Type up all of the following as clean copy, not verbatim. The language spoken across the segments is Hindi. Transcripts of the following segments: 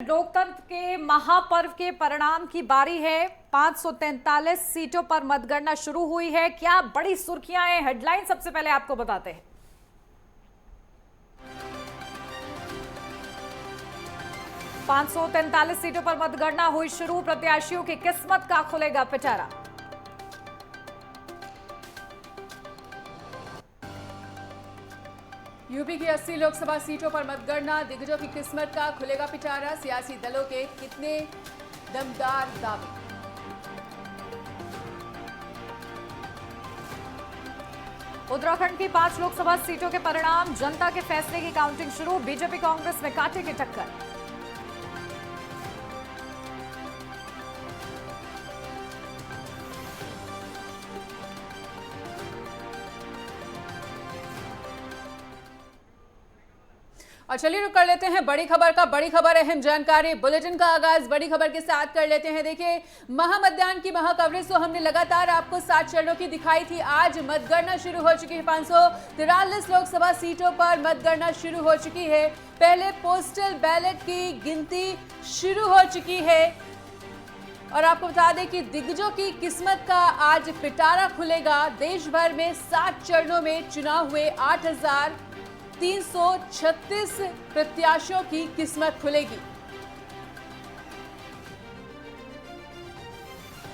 लोकतंत्र के महापर्व के परिणाम की बारी है। 543 सीटों पर मतगणना शुरू हुई है। क्या बड़ी सुर्खियां हैं, हेडलाइन सबसे पहले आपको बताते हैं। 543 सीटों पर मतगणना हुई शुरू। प्रत्याशियों की किस्मत का खुलेगा पिटारा। यूपी की 80 लोकसभा सीटों पर मतगणना, दिग्गजों की किस्मत का खुलेगा पिटारा। सियासी दलों के कितने दमदार दावे। उत्तराखंड की 5 लोकसभा सीटों के परिणाम, जनता के फैसले की काउंटिंग शुरू। बीजेपी कांग्रेस में कांटे की टक्कर। और चलिए रुक कर लेते हैं बड़ी खबर का। बड़ी खबर, अहम जानकारी, बुलेटिन का आगाज बड़ी खबर के साथ कर लेते हैं। देखिए, महामतदान की महाकवरेज तो हमने लगातार आपको 7 चरणों की दिखाई थी। आज मतगणना शुरू हो चुकी है। 543 लोकसभा सीटों पर मतगणना शुरू हो चुकी है। पहले पोस्टल बैलेट की गिनती शुरू हो चुकी है और आपको बता दें कि दिग्गजों की किस्मत का आज पिटारा खुलेगा। देश भर में 7 चरणों में चुनाव हुए। 8,336 प्रत्याशियों की किस्मत खुलेगी।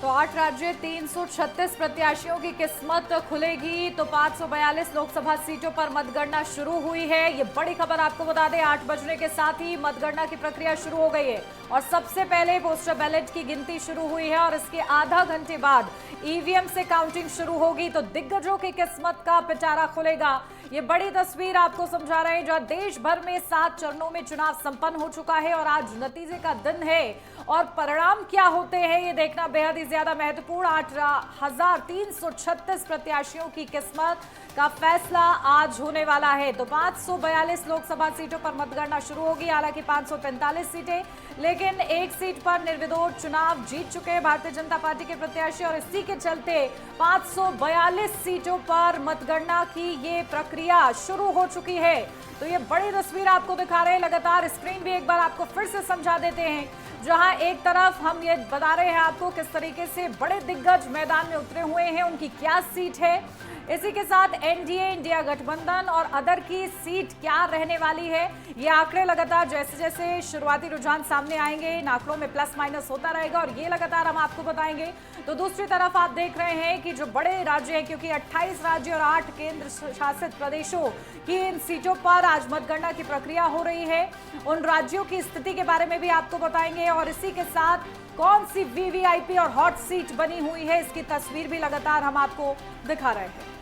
तो 8 राज्य, 336 प्रत्याशियों की किस्मत खुलेगी। तो 542 लोकसभा सीटों पर मतगणना शुरू हुई है। ये बड़ी खबर आपको बता दें, 8 बजने के साथ ही मतगणना की प्रक्रिया शुरू हो गई है और सबसे पहले पोस्टल बैलेट की गिनती शुरू हुई है और इसके आधा घंटे बाद ईवीएम से काउंटिंग शुरू होगी। तो दिग्गजों की किस्मत का पिटारा खुलेगा। ये बड़ी तस्वीर आपको समझा रहे हैं, जहां देश भर में 7 चरणों में चुनाव संपन्न हो चुका है और आज नतीजे का दिन है और परिणाम क्या होते हैं ये देखना बेहद ही ज्यादा महत्वपूर्ण। 8,336 प्रत्याशियों की किस्मत का फैसला आज होने वाला है। तो 542 लोकसभा सीटों पर मतगणना शुरू होगी। हालांकि 543 सीटें, लेकिन एक सीट पर निर्विरोध चुनाव जीत चुके हैं भारतीय जनता पार्टी के प्रत्याशी और इसी के चलते 542 सीटों पर मतगणना की ये प्रक्रिया शुरू हो चुकी है। तो ये बड़ी तस्वीर आपको दिखा रहे हैं। लगातार स्क्रीन भी एक बार आपको फिर से समझा देते हैं, जहां एक तरफ हम ये बता रहे हैं आपको किस तरीके से बड़े दिग्गज मैदान में उतरे हुए हैं, उनकी क्या सीट है। इसी के साथ एनडीए, इंडिया गठबंधन और अदर की सीट क्या रहने वाली है। ये आंकड़े लगातार जैसे जैसे शुरुआती रुझान सामने आएंगे, इन आंकड़ों में प्लस माइनस होता रहेगा और ये लगातार हम आपको बताएंगे। तो दूसरी तरफ आप देख रहे हैं कि जो बड़े राज्य हैं, क्योंकि 28 राज्य और 8 केंद्र शासित प्रदेशों की इन सीटों पर आज मतगणना की प्रक्रिया हो रही है, उन राज्यों की स्थिति के बारे में भी आपको बताएंगे और इसी के साथ कौन सी वीवीआईपी और हॉट सीट बनी हुई है, इसकी तस्वीर भी लगातार हम आपको दिखा रहे हैं।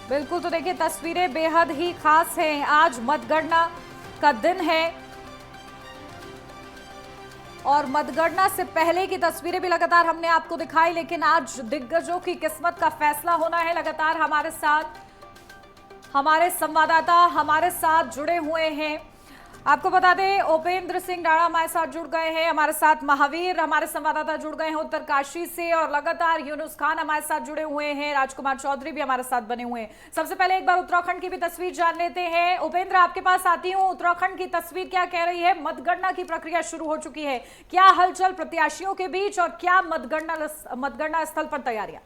बिल्कुल, तो देखिए तस्वीरें बेहद ही खास हैं। आज मतगणना का दिन है और मतगणना से पहले की तस्वीरें भी लगातार हमने आपको दिखाई, लेकिन आज दिग्गजों की किस्मत का फैसला होना है। लगातार हमारे साथ हमारे संवाददाता हमारे साथ जुड़े हुए हैं। आपको बता दें, उपेंद्र सिंह राणा हमारे साथ जुड़ गए हैं, हमारे साथ महावीर हमारे संवाददाता जुड़ गए हैं उत्तरकाशी से और लगातार यूनुस खान हमारे साथ जुड़े हुए हैं, राजकुमार चौधरी भी हमारे साथ बने हुए हैं। सबसे पहले एक बार उत्तराखंड की भी तस्वीर जान लेते हैं। उपेंद्र, आपके पास आती हूँ, उत्तराखंड की तस्वीर क्या कह रही है? मतगणना की प्रक्रिया शुरू हो चुकी है, क्या हलचल प्रत्याशियों के बीच और क्या मतगणना स्थल पर तैयारियां?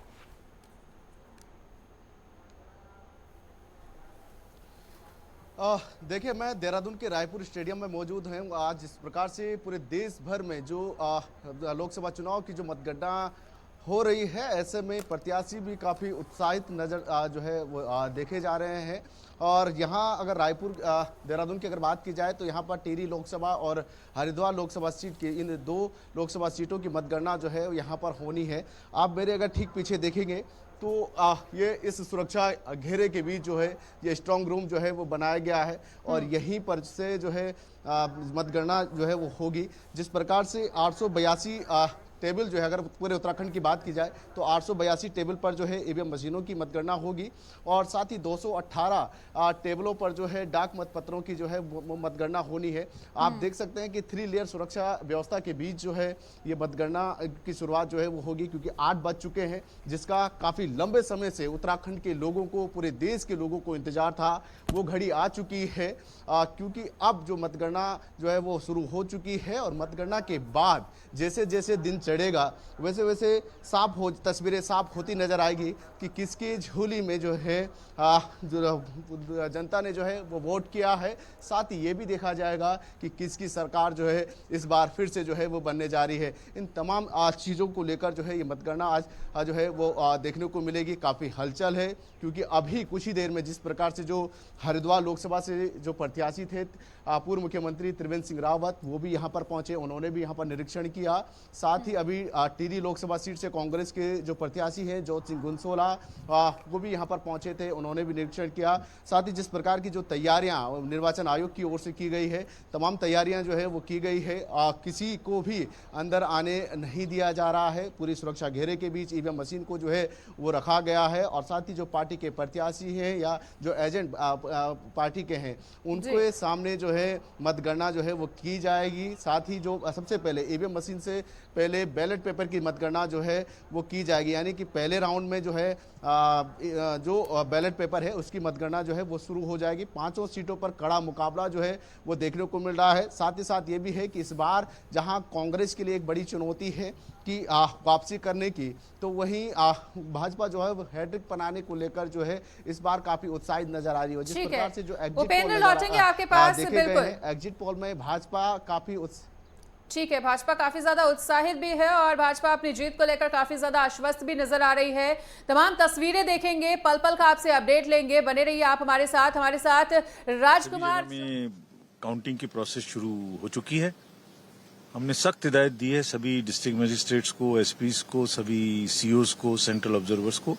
देखिए, मैं देहरादून के रायपुर स्टेडियम में मौजूद हूँ। आज इस प्रकार से पूरे देश भर में जो लोकसभा चुनाव की जो मतगणना हो रही है, ऐसे में प्रत्याशी भी काफ़ी उत्साहित नज़र जो है वो देखे जा रहे हैं। और यहाँ अगर रायपुर देहरादून की अगर बात की जाए तो यहाँ पर टिहरी लोकसभा और हरिद्वार लोकसभा सीट की, इन 2 लोकसभा सीटों की मतगणना जो है यहाँ पर होनी है। आप मेरे अगर ठीक पीछे देखेंगे तो ये इस सुरक्षा घेरे के बीच जो है ये स्ट्रांग रूम जो है वो बनाया गया है और यहीं पर से जो है मतगणना जो है वो होगी। जिस प्रकार से 882 टेबल जो है, अगर पूरे उत्तराखंड की बात की जाए तो 882 टेबल पर जो है ईवीएम मशीनों की मतगणना होगी और साथ ही 218 टेबलों पर जो है डाक मतपत्रों की जो है वो मतगणना होनी है। आप देख सकते हैं कि 3 लेयर सुरक्षा व्यवस्था के बीच जो है ये मतगणना की शुरुआत जो है वो होगी, क्योंकि 8 बज चुके हैं, जिसका काफ़ी लंबे समय से उत्तराखंड के लोगों को, पूरे देश के लोगों को इंतजार था। वो घड़ी आ चुकी है, क्योंकि अब जो मतगणना जो है वो शुरू हो चुकी है और मतगणना के बाद जैसे जैसे दिन चढ़ेगा वैसे वैसे तस्वीरें साफ होती नजर आएगी कि किसकी झोली में जो है जो जनता ने जो है वो वोट किया है। साथ ही ये भी देखा जाएगा कि किसकी सरकार जो है इस बार फिर से जो है वो बनने जा रही है। इन तमाम चीज़ों को लेकर जो है ये मतगणना आज जो है वो देखने को मिलेगी। काफ़ी हलचल है, क्योंकि अभी कुछ ही देर में जिस प्रकार से जो हरिद्वार लोकसभा से जो प्रत्याशी थे पूर्व मुख्यमंत्री त्रिवेंद्र सिंह रावत, वो भी यहाँ पर पहुंचे, उन्होंने भी यहाँ पर निरीक्षण किया। साथ ही अभी टिहरी लोकसभा सीट से कांग्रेस के जो प्रत्याशी हैं ज्योत सिंह गुनसोला, वो भी यहाँ पर पहुंचे थे, उन्होंने भी निरीक्षण किया। साथ ही जिस प्रकार की जो तैयारियां निर्वाचन आयोग की ओर से की गई है, तमाम तैयारियां जो है वो की गई है। किसी को भी अंदर आने नहीं दिया जा रहा है। पूरी सुरक्षा घेरे के बीच ईवीएम मशीन को जो है वो रखा गया है और साथ ही जो पार्टी के प्रत्याशी हैं या जो एजेंट पार्टी के हैं उनके सामने जो है मतगणना जो है वो की जाएगी। साथ ही जो सबसे पहले ईवीएम मशीन से पहले बैलेट पेपर की मतगणना जो है वो की जाएगी, यानी कि पहले राउंड में जो है जो बैलेट पेपर है उसकी मतगणना जो है वो शुरू हो जाएगी। 5 सीटों पर कड़ा मुकाबला जो है वो देखने को मिल रहा है। साथ ही साथ ये भी है कि इस बार जहां कांग्रेस के लिए एक बड़ी चुनौती है कि वापसी करने की, तो वहीं भाजपा जो है वो हैट्रिक बनाने को लेकर जो है इस बार काफी उत्साहित नजर आ रही है। जिस प्रकार से जो एग्जिट पोल में भाजपा काफी ठीक है, भाजपा काफी ज्यादा उत्साहित भी है और भाजपा अपनी जीत को लेकर काफी ज्यादा आश्वस्त भी नजर आ रही है। तमाम तस्वीरें देखेंगे, पल पल का आपसे अपडेट लेंगे, बने रहिए आप हमारे साथ राजकुमार। काउंटिंग की प्रोसेस शुरू हो चुकी है। हमने सख्त हिदायत दी है सभी डिस्ट्रिक्ट मजिस्ट्रेट्स को, एसपीज को, सभी सीओज को, सेंट्रल ऑब्जर्वर्स को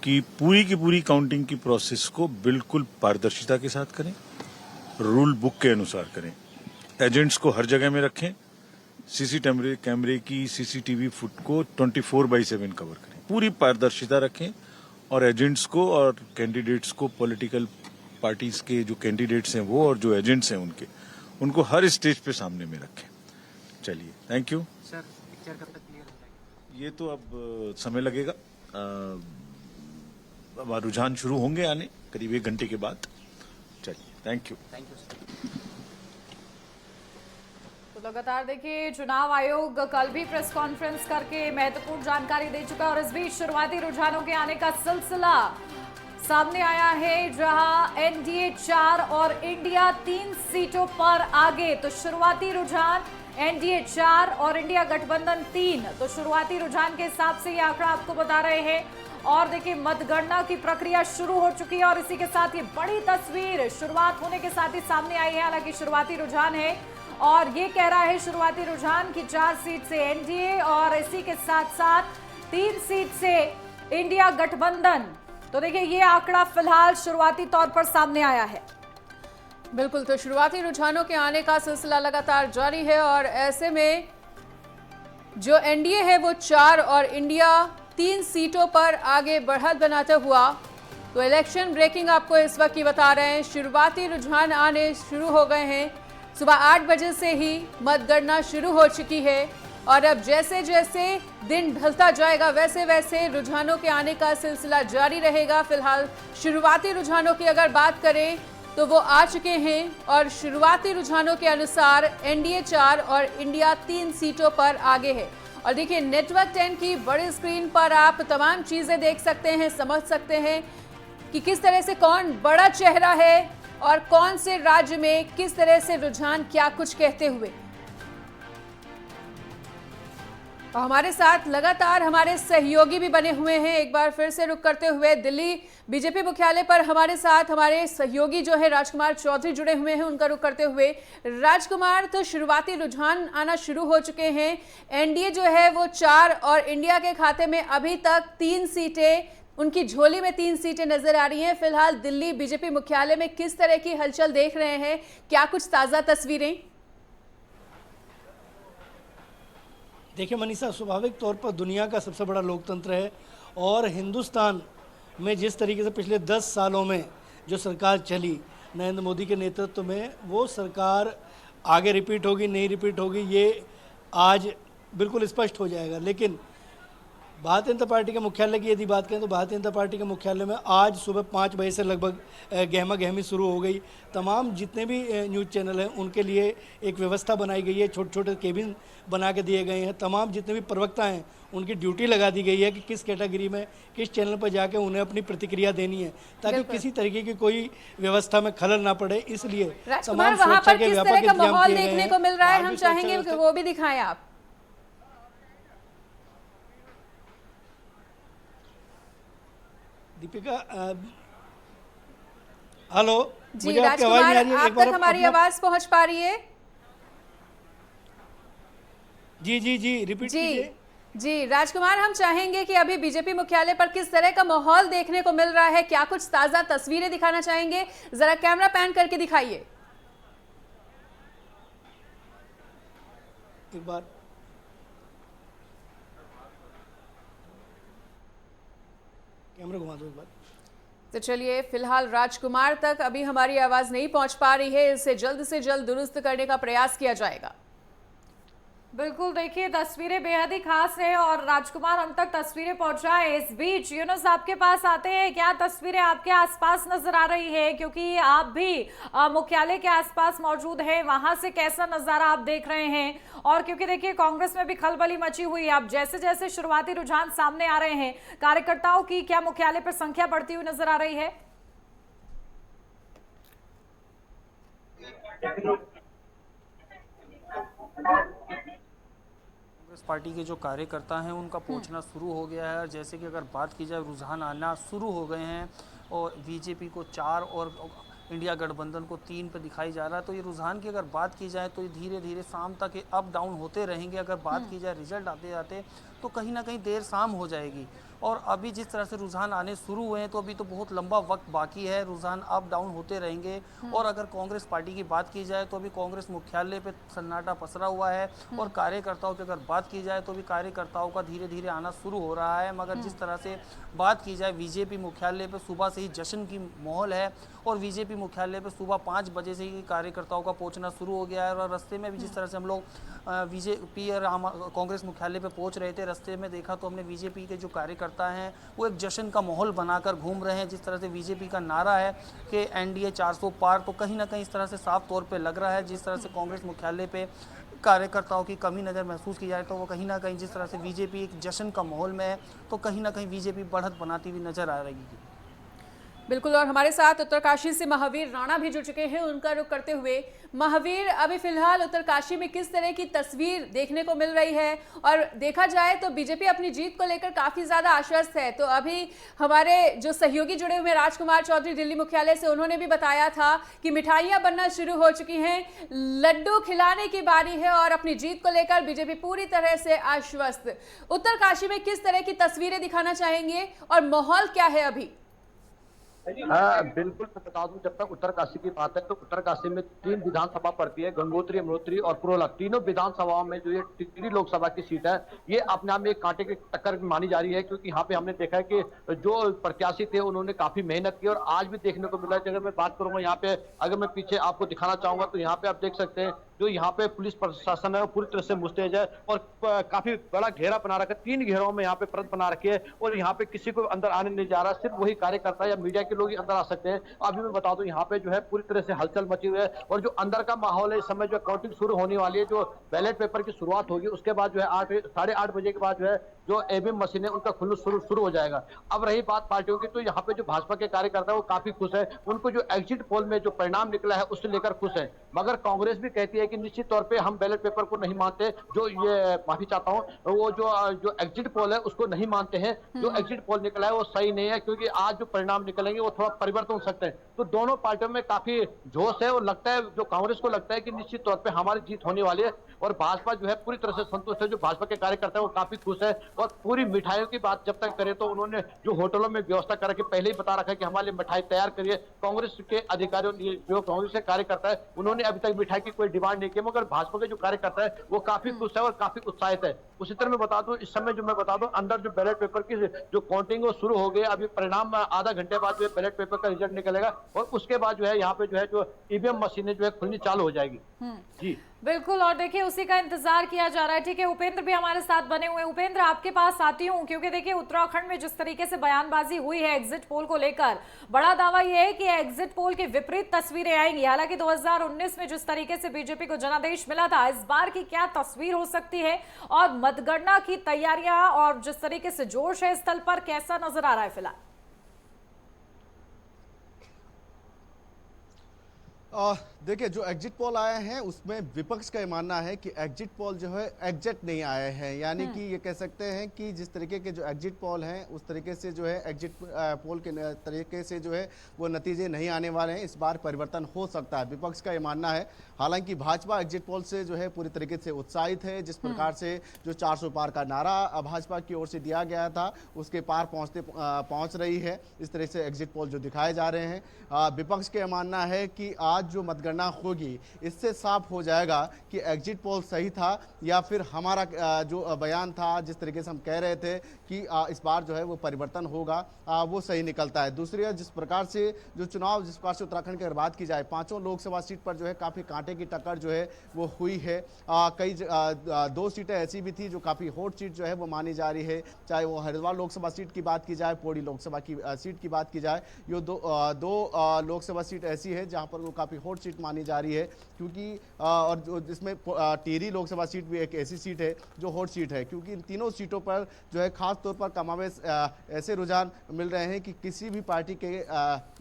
कि पूरी की पूरी काउंटिंग की प्रोसेस को बिल्कुल पारदर्शिता के साथ करें, रूल बुक के अनुसार करें। एजेंट्स को हर जगह में रखें, कैमरे की सीसीटीवी फुट को 24/7 कवर करें, पूरी पारदर्शिता रखें और एजेंट्स को और कैंडिडेट्स को, पॉलिटिकल पार्टीज के जो कैंडिडेट्स हैं वो और जो एजेंट्स हैं उनको हर स्टेज पे सामने में रखें। चलिए, थैंक यू सर। पिक्चर कब तक क्लियर हो जाएगी? ये तो अब समय लगेगा। अब रुझान शुरू होंगे आने करीब 1 घंटे के बाद। चलिए, थैंक यू सर। तो लगातार देखिए, चुनाव आयोग कल भी प्रेस कॉन्फ्रेंस करके महत्वपूर्ण जानकारी दे चुका है और इस बीच शुरुआती रुझानों के आने का सिलसिला सामने आया है, जहां एनडीए 4 और इंडिया 3 सीटों पर आगे। तो शुरुआती रुझान एनडीए 4 और इंडिया गठबंधन 3। तो शुरुआती रुझान के हिसाब से ये आंकड़ा आपको बता रहे हैं। और देखिए, मतगणना की प्रक्रिया शुरू हो चुकी है और इसी के साथ ये बड़ी तस्वीर शुरुआत होने के साथ ही सामने आई है। हालांकि शुरुआती रुझान है और ये कह रहा है शुरुआती रुझान की 4 सीट से एनडीए और इसी के साथ साथ 3 सीट से इंडिया गठबंधन। तो देखिए, ये आंकड़ा फिलहाल शुरुआती तौर पर सामने आया है। बिल्कुल, तो शुरुआती रुझानों के आने का सिलसिला लगातार जारी है और ऐसे में जो एनडीए है वो 4 और इंडिया 3 सीटों पर आगे बढ़त बनाता हुआ। तो इलेक्शन ब्रेकिंग आपको इस वक्त की बता रहे हैं, शुरुआती रुझान आने शुरू हो गए हैं। सुबह 8 बजे से ही मतगणना शुरू हो चुकी है और अब जैसे जैसे दिन ढलता जाएगा वैसे वैसे रुझानों के आने का सिलसिला जारी रहेगा। फिलहाल शुरुआती रुझानों की अगर बात करें तो वो आ चुके हैं और शुरुआती रुझानों के अनुसार एनडीए 4 और इंडिया 3 सीटों पर आगे है। और देखिए, नेटवर्क 10 की बड़ी स्क्रीन पर आप तमाम चीज़ें देख सकते हैं, समझ सकते हैं कि किस तरह से कौन बड़ा चेहरा है और कौन से राज्य में किस तरह से रुझान क्या कुछ कहते हुए। और हमारे साथ लगातार हमारे सहयोगी भी बने हुए हैं। एक बार फिर से रुक करते हुए दिल्ली बीजेपी मुख्यालय पर हमारे साथ हमारे सहयोगी जो है राजकुमार चौधरी जुड़े हुए हैं, उनका रुक करते हुए। राजकुमार, तो शुरुआती रुझान आना शुरू हो चुके हैं। एनडीए जो है वो 4 और इंडिया के खाते में अभी तक 3 सीटें, उनकी झोली में 3 सीटें नजर आ रही हैं। फिलहाल दिल्ली बीजेपी मुख्यालय में किस तरह की हलचल देख रहे हैं, क्या कुछ ताजा तस्वीरें? देखिए मनीषा, स्वाभाविक तौर पर दुनिया का सबसे बड़ा लोकतंत्र है और हिंदुस्तान में जिस तरीके से पिछले 10 सालों में जो सरकार चली नरेंद्र मोदी के नेतृत्व में, वो सरकार आगे रिपीट होगी नहीं रिपीट होगी ये आज बिल्कुल स्पष्ट हो जाएगा। लेकिन भारतीय जनता पार्टी के मुख्यालय की यदि बात करें तो भारतीय जनता पार्टी के मुख्यालय में आज सुबह 5 बजे से लगभग गहमा गहमी शुरू हो गई। तमाम जितने भी न्यूज़ चैनल हैं उनके लिए एक व्यवस्था बनाई गई है, छोटे छोटे केबिन बना के दिए गए हैं। तमाम जितने भी प्रवक्ता हैं उनकी ड्यूटी लगा दी गई है कि किस कैटेगरी में किस चैनल पर जाके उन्हें अपनी प्रतिक्रिया देनी है, ताकि किसी तरीके की कोई व्यवस्था में खलल ना पड़े। इसलिए राजकुमार, वहां पर किस तरह का माहौल देखने को मिल रहा है, हम चाहेंगे कि वो भी दिखाएं आप। दीपिका, हेलो, जी मुझे आपकी आवाज नहीं आ रही है? आप तक हमारी आवाज पहुंच पा रही है? जी रिपीट कीजिए। जी राजकुमार, हम चाहेंगे कि अभी बीजेपी मुख्यालय पर किस तरह का माहौल देखने को मिल रहा है, क्या कुछ ताजा तस्वीरें दिखाना चाहेंगे? जरा कैमरा पैन करके दिखाइए। एक बार कैमरा घुमा दो एक बार। तो चलिए, फिलहाल राजकुमार तक अभी हमारी आवाज नहीं पहुंच पा रही है, इसे जल्द से जल्द दुरुस्त करने का प्रयास किया जाएगा। बिल्कुल, देखिए तस्वीरें बेहद ही खास है और राजकुमार हम तक तस्वीरें पहुंचाए। इस बीच यूनुस आपके पास आते हैं, क्या तस्वीरें आपके आसपास नजर आ रही है, क्योंकि आप भी मुख्यालय के आसपास मौजूद हैं, वहां से कैसा नजारा आप देख रहे हैं? और क्योंकि देखिए कांग्रेस में भी खलबली मची हुई है, अब जैसे जैसे शुरुआती रुझान सामने आ रहे हैं, कार्यकर्ताओं की क्या मुख्यालय पर संख्या बढ़ती हुई नजर आ रही है? कांग्रेस पार्टी के जो कार्यकर्ता हैं उनका पहुंचना शुरू हो गया है। जैसे कि अगर बात की जाए, रुझान आना शुरू हो गए हैं और बीजेपी को 4 और इंडिया गठबंधन को 3 पे दिखाई जा रहा है। तो ये रुझान की अगर बात की जाए तो ये धीरे धीरे शाम तक अप डाउन होते रहेंगे। अगर बात की जाए रिजल्ट आते जाते तो कहीं ना कहीं देर शाम हो जाएगी। और अभी जिस तरह से रुझान आने शुरू हुए हैं तो अभी तो बहुत लंबा वक्त बाकी है, रुझान अप डाउन होते रहेंगे। और अगर कांग्रेस पार्टी की बात की जाए तो अभी कांग्रेस मुख्यालय पे सन्नाटा पसरा हुआ है और कार्यकर्ताओं की अगर बात की जाए तो भी कार्यकर्ताओं का धीरे धीरे आना शुरू हो रहा है। मगर जिस तरह से बात की जाए, बीजेपी मुख्यालय पे सुबह से ही जश्न की माहौल है और बीजेपी मुख्यालय पे सुबह 5 बजे से ही कार्यकर्ताओं का पहुंचना शुरू हो गया है। और रास्ते में भी जिस तरह से हम लोग बीजेपी और कांग्रेस मुख्यालय पे पहुंच रहे थे, रास्ते में देखा तो हमने बीजेपी के जो कार्यकर्ता हैं वो एक जश्न का माहौल बनाकर घूम रहे हैं। जिस तरह से बीजेपी का नारा है कि एनडीए 400 पार, तो कहीं ना कहीं इस तरह से साफ तौर पे लग रहा है। जिस तरह से कांग्रेस मुख्यालय पे कार्यकर्ताओं की कमी नज़र महसूस की जाए तो वो कहीं ना कहीं जिस तरह से बीजेपी एक जश्न का माहौल में है तो कहीं ना कहीं बीजेपी बढ़त बनाती हुई नजर आ रही है। बिल्कुल, और हमारे साथ उत्तरकाशी से महावीर राणा भी जुड़ चुके हैं, उनका रुख करते हुए। महावीर, अभी फिलहाल उत्तरकाशी में किस तरह की तस्वीर देखने को मिल रही है? और देखा जाए तो बीजेपी अपनी जीत को लेकर काफी ज्यादा आश्वस्त है। तो अभी हमारे जो सहयोगी जुड़े हुए राजकुमार चौधरी दिल्ली मुख्यालय से, उन्होंने भी बताया था कि मिठाइयां बनना शुरू हो चुकी हैं, लड्डू खिलाने की बारी है और अपनी जीत को लेकर बीजेपी पूरी तरह से आश्वस्त। उत्तरकाशी में किस तरह की तस्वीरें दिखाना चाहेंगे और माहौल क्या है अभी? बिल्कुल, मैं बता दूं, जब तक उत्तरकाशी की बात है तो उत्तरकाशी में 3 विधानसभा पड़ती है, गंगोत्री, यमुनोत्री और पुरोलक। तीनों विधानसभाओं में जो ये टिहरी लोकसभा की सीट है ये अपने आप में एक कांटे की टक्कर मानी जा रही है, क्योंकि यहाँ पे हमने देखा है कि जो प्रत्याशी थे उन्होंने काफी मेहनत की और आज भी देखने को मिला है। अगर मैं बात करूंगा यहाँ पे, अगर मैं पीछे आपको दिखाना चाहूंगा तो यहाँ पे आप देख सकते हैं जो यहाँ पे पुलिस प्रशासन है वो पूरी तरह से मुस्तैद है और काफी बड़ा घेरा बना रखा है। 3 घेरों में यहाँ पे परत बना रखी है और यहाँ पे किसी को अंदर आने नहीं जा रहा, सिर्फ वही कार्यकर्ता या मीडिया के लोग ही अंदर आ सकते हैं। अभी मैं बता दूं यहाँ पे जो है पूरी तरह से हलचल मची हुई है और जो अंदर का माहौल है, इस समय जो काउंटिंग शुरू होने वाली है, जो बैलेट पेपर की शुरुआत होगी उसके बाद जो है 8-8:30 बजे के बाद जो है जो ईवीएम मशीन है उनका खुलना शुरू हो जाएगा। अब रही बात पार्टियों की, तो यहाँ पे जो भाजपा के कार्यकर्ता है वो काफी खुश है, उनको जो एग्जिट पोल में जो परिणाम निकला है उससे लेकर खुश है। मगर कांग्रेस भी कहती है कि निश्चित तौर पे हम बैलेट पेपर को नहीं मानते, जो ये माफी चाहता हूँ, वो जो एग्जिट पोल है उसको नहीं मानते हैं। जो एग्जिट पोल निकला है वो सही नहीं है, क्योंकि आज जो परिणाम निकलेंगे वो थोड़ा परिवर्तन हो सकते हैं। तो दोनों पार्टियों में काफी जोश है और लगता है, जो कांग्रेस को लगता है कि निश्चित तौर पर हमारी जीत होने वाली है और भाजपा जो है पूरी तरह से संतुष्ट है। जो भाजपा के कार्यकर्ता है वो काफी खुश है और पूरी मिठाइयों की बात जब तक करें तो उन्होंने जो होटलों में व्यवस्था करके पहले ही बता रखा है कि हमारे लिए मिठाई तैयार करिए। कांग्रेस के अधिकारियों ने, जो कांग्रेस के कार्यकर्ता है, उन्होंने अभी तक मिठाई की कोई डिमांड नहीं की, मगर भाजपा के जो कार्यकर्ता है वो काफी खुश है और काफी उत्साहित है। उसी तरह मैं बता दूं, इस समय जो मैं बता दूं, अंदर जो बैलेट पेपर की जो काउंटिंग वो शुरू हो गई। अभी परिणाम आधा घंटे बाद जो है बैलेट पेपर का रिजल्ट निकलेगा और उसके बाद जो है यहाँ पे जो है जो ईवीएम मशीनें जो है खुलनी चालू हो जाएगी। जी बिल्कुल, और देखिए उसी का इंतजार किया जा रहा है। ठीक है, उपेंद्र भी हमारे साथ बने हुए हैं। उपेंद्र, आपके पास आती हूँ, क्योंकि देखिए उत्तराखंड में जिस तरीके से बयानबाजी हुई है एग्जिट पोल को लेकर, बड़ा दावा यह है कि एग्जिट पोल की विपरीत तस्वीरें आएंगी। हालांकि 2019 में जिस तरीके से बीजेपी को जनादेश मिला था, इस बार की क्या तस्वीर हो सकती है और मतगणना की तैयारियां और जिस तरीके से जोश है स्थल पर, कैसा नजर आ रहा है फिलहाल? देखिए, जो एग्जिट पोल आए हैं उसमें विपक्ष का ये मानना है कि एग्जिट पोल जो है एग्जैक्ट नहीं आए हैं, यानी कि ये कह सकते हैं कि जिस तरीके के जो एग्जिट पोल हैं उस तरीके से जो है एग्जिट पोल के तरीके से जो है वो नतीजे नहीं आने वाले हैं। इस बार परिवर्तन हो सकता है, विपक्ष का ये मानना है। हालांकि भाजपा एग्जिट पोल से जो है पूरी तरीके से उत्साहित है। जिस प्रकार से जो 400 पार का नारा भाजपा की ओर से दिया गया था उसके पार पहुंच रही है। इस तरह से एग्जिट पोल जो दिखाए जा रहे हैं, विपक्ष का मानना है कि आज जो मतगणना होगी इससे साफ हो जाएगा कि एग्जिट पोल सही था या फिर हमारा जो बयान था, जिस तरीके से हम कह रहे थे कि इस बार जो है वो परिवर्तन होगा, वो सही निकलता है। दूसरी जिस प्रकार से जो चुनाव, जिस प्रकार से उत्तराखंड की अगर बात की जाए, 5 लोकसभा सीट पर जो है काफी कांटे की टक्कर जो है वो हुई है। कई 2 सीटें ऐसी भी थी जो काफी हॉट सीट जो है वो मानी जा रही है, चाहे वो हरिद्वार लोकसभा सीट की बात की जाए, पौड़ी लोकसभा की सीट की बात की जाए। ये दो लोकसभा सीट ऐसी है जहां पर वो काफी हॉट सीट मानी जा रही है, क्योंकि और जिसमें टिहरी लोकसभा सीट भी एक ऐसी सीट है जो हॉट सीट है, क्योंकि इन तीनों सीटों पर जो है खास तौर पर कमावेश ऐसे रुझान मिल रहे हैं कि किसी भी पार्टी के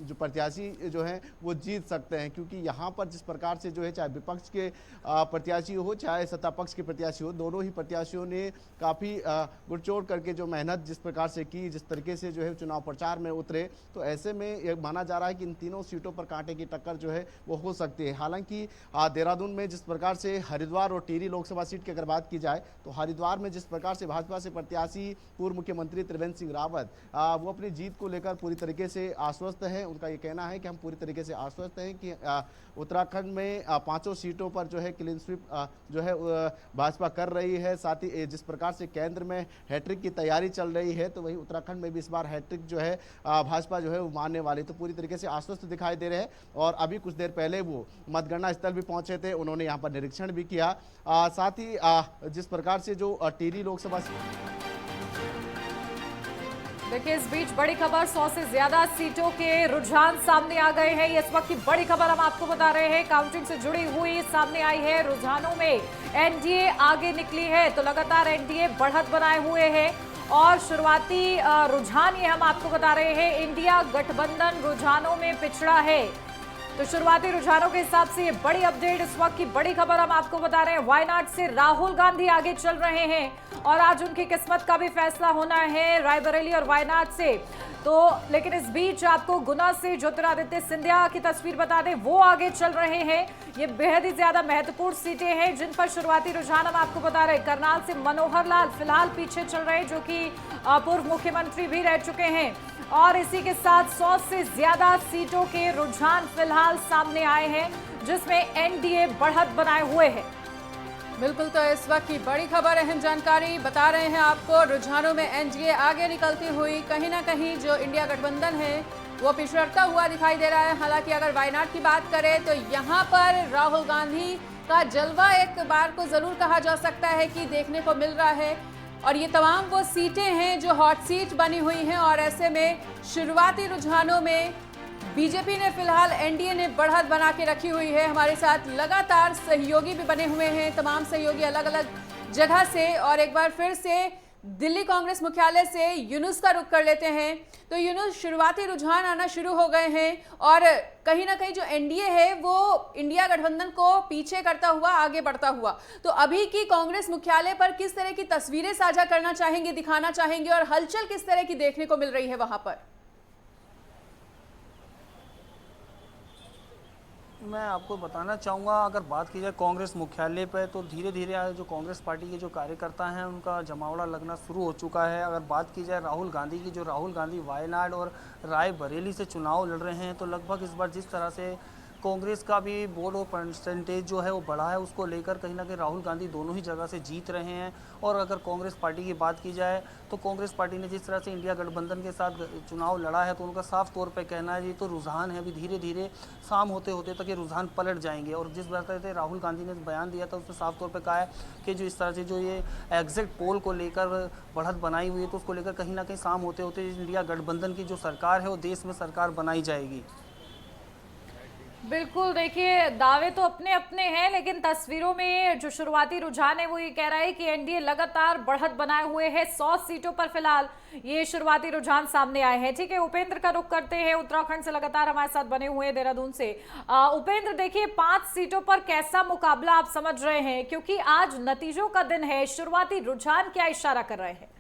जो प्रत्याशी जो हैं वो जीत सकते हैं। क्योंकि यहाँ पर जिस प्रकार से जो है, चाहे विपक्ष के प्रत्याशी हो चाहे सत्ता पक्ष के प्रत्याशी हो, दोनों ही प्रत्याशियों ने काफ़ी गुड़चोड़ करके जो मेहनत जिस प्रकार से की, जिस तरीके से जो है चुनाव प्रचार में उतरे, तो ऐसे में ये माना जा रहा है कि इन तीनों सीटों पर कांटे की टक्कर जो है वो हो सकती है। हालांकि देहरादून में जिस प्रकार से हरिद्वार और टिहरी लोकसभा सीट की अगर बात की जाए, तो हरिद्वार में जिस प्रकार से भाजपा से प्रत्याशी पूर्व मुख्यमंत्री त्रिवेंद्र सिंह रावत वो अपनी जीत को लेकर पूरी तरीके से आश्वस्त हैं। उनका ये कहना है कि हम पूरी तरीके से आश्वस्त हैं कि उत्तराखंड में 5 सीटों पर जो है क्लीन स्वीप जो है भाजपा कर रही है। साथ ही जिस प्रकार से केंद्र में हैट्रिक की तैयारी चल रही है, तो वही उत्तराखंड में भी इस बार हैट्रिक जो है भाजपा जो है वो मानने वाली, तो पूरी तरीके से आश्वस्त दिखाई दे रहे हैं। और अभी कुछ देर पहले वो मतगणना स्थल भी पहुंचे थे, उन्होंने यहाँ पर निरीक्षण भी किया। साथ ही जिस प्रकार से जो टिहरी लोकसभा, देखिए इस बीच बड़ी खबर, 100 से ज्यादा सीटों के रुझान सामने आ गए हैं। इस वक्त की बड़ी खबर हम आपको बता रहे हैं, काउंटिंग से जुड़ी हुई सामने आई है। रुझानों में एनडीए आगे निकली है, तो लगातार एनडीए बढ़त बनाए हुए है। और शुरुआती रुझान ये हम आपको बता रहे हैं, इंडिया गठबंधन रुझानों में पिछड़ा है। तो शुरुआती रुझानों के हिसाब से ये बड़ी अपडेट, इस वक्त की बड़ी खबर हम आपको बता रहे हैं। वायनाड से राहुल गांधी आगे चल रहे हैं और आज उनकी किस्मत का भी फैसला होना है, रायबरेली और वायनाड से। तो लेकिन इस बीच आपको गुना से ज्योतिरादित्य सिंधिया की तस्वीर बता दें, वो आगे चल रहे हैं। ये बेहद ही ज्यादा महत्वपूर्ण सीटें हैं जिन पर शुरुआती रुझान हम आपको बता रहे हैं। करनाल से मनोहर लाल फिलहाल पीछे चल रहे हैं, जो कि पूर्व मुख्यमंत्री भी रह चुके हैं। और इसी के साथ 100 से ज्यादा सीटों के रुझान फिलहाल सामने आए हैं, जिसमें एनडीए बढ़त बनाए हुए है। बिल्कुल, तो इस वक्त की बड़ी खबर, अहम जानकारी बता रहे हैं आपको। रुझानों में एनडीए आगे निकलती हुई, कहीं ना कहीं जो इंडिया गठबंधन है वो पिछड़ता हुआ दिखाई दे रहा है। हालांकि अगर वायनाड की बात करें तो यहाँ पर राहुल गांधी का जलवा एक बार को जरूर कहा जा सकता है कि देखने को मिल रहा है। और ये तमाम वो सीटें हैं जो हॉट सीट बनी हुई हैं, और ऐसे में शुरुआती रुझानों में बीजेपी ने फिलहाल, एनडीए ने बढ़त बना के रखी हुई है। हमारे साथ लगातार सहयोगी भी बने हुए हैं, तमाम सहयोगी अलग अलग जगह से। और एक बार फिर से दिल्ली कांग्रेस मुख्यालय से यूनुस का रुख कर लेते हैं। तो यूनुस, शुरुआती रुझान आना शुरू हो गए हैं और कहीं ना कहीं जो एनडीए है वो इंडिया गठबंधन को पीछे करता हुआ आगे बढ़ता हुआ, तो अभी की कांग्रेस मुख्यालय पर किस तरह की तस्वीरें साझा करना चाहेंगे, दिखाना चाहेंगे, और हलचल किस तरह की देखने को मिल रही है वहां पर? मैं आपको बताना चाहूँगा, अगर बात की जाए कांग्रेस मुख्यालय पर, तो धीरे धीरे जो कांग्रेस पार्टी के जो कार्यकर्ता हैं उनका जमावड़ा लगना शुरू हो चुका है। अगर बात की जाए राहुल गांधी की, जो राहुल गांधी वायनाड और रायबरेली से चुनाव लड़ रहे हैं, तो लगभग इस बार जिस तरह से कांग्रेस का भी वोट और परसेंटेज जो है वो बढ़ा है, उसको लेकर कहीं ना कहीं राहुल गांधी दोनों ही जगह से जीत रहे हैं। और अगर कांग्रेस पार्टी की बात की जाए तो कांग्रेस पार्टी ने जिस तरह से इंडिया गठबंधन के साथ चुनाव लड़ा है, तो उनका साफ तौर पे कहना है ये तो रुझान है, अभी धीरे धीरे शाम होते होते तक ये रुझान पलट जाएंगे। और जिस तरह से राहुल गांधी ने बयान दिया था उसमें साफ तौर पे कहा है कि जो इस तरह से जो ये एग्जिट पोल को लेकर बढ़त बनाई हुई है, तो उसको लेकर कहीं ना कहीं शाम होते होते इंडिया गठबंधन की जो सरकार है वो देश में सरकार बनाई जाएगी। बिल्कुल, देखिए दावे तो अपने अपने हैं, लेकिन तस्वीरों में जो शुरुआती रुझान है वो ये कह रहा है कि एनडीए लगातार बढ़त बनाए हुए है। 100 सीटों पर फिलहाल ये शुरुआती रुझान सामने आए हैं। ठीक है, उपेंद्र का रुख करते हैं, उत्तराखंड से लगातार हमारे साथ बने हुए हैं देहरादून से। उपेंद्र, देखिए 5 सीटों पर कैसा मुकाबला आप समझ रहे हैं, क्योंकि आज नतीजों का दिन है, शुरुआती रुझान क्या इशारा कर रहे हैं?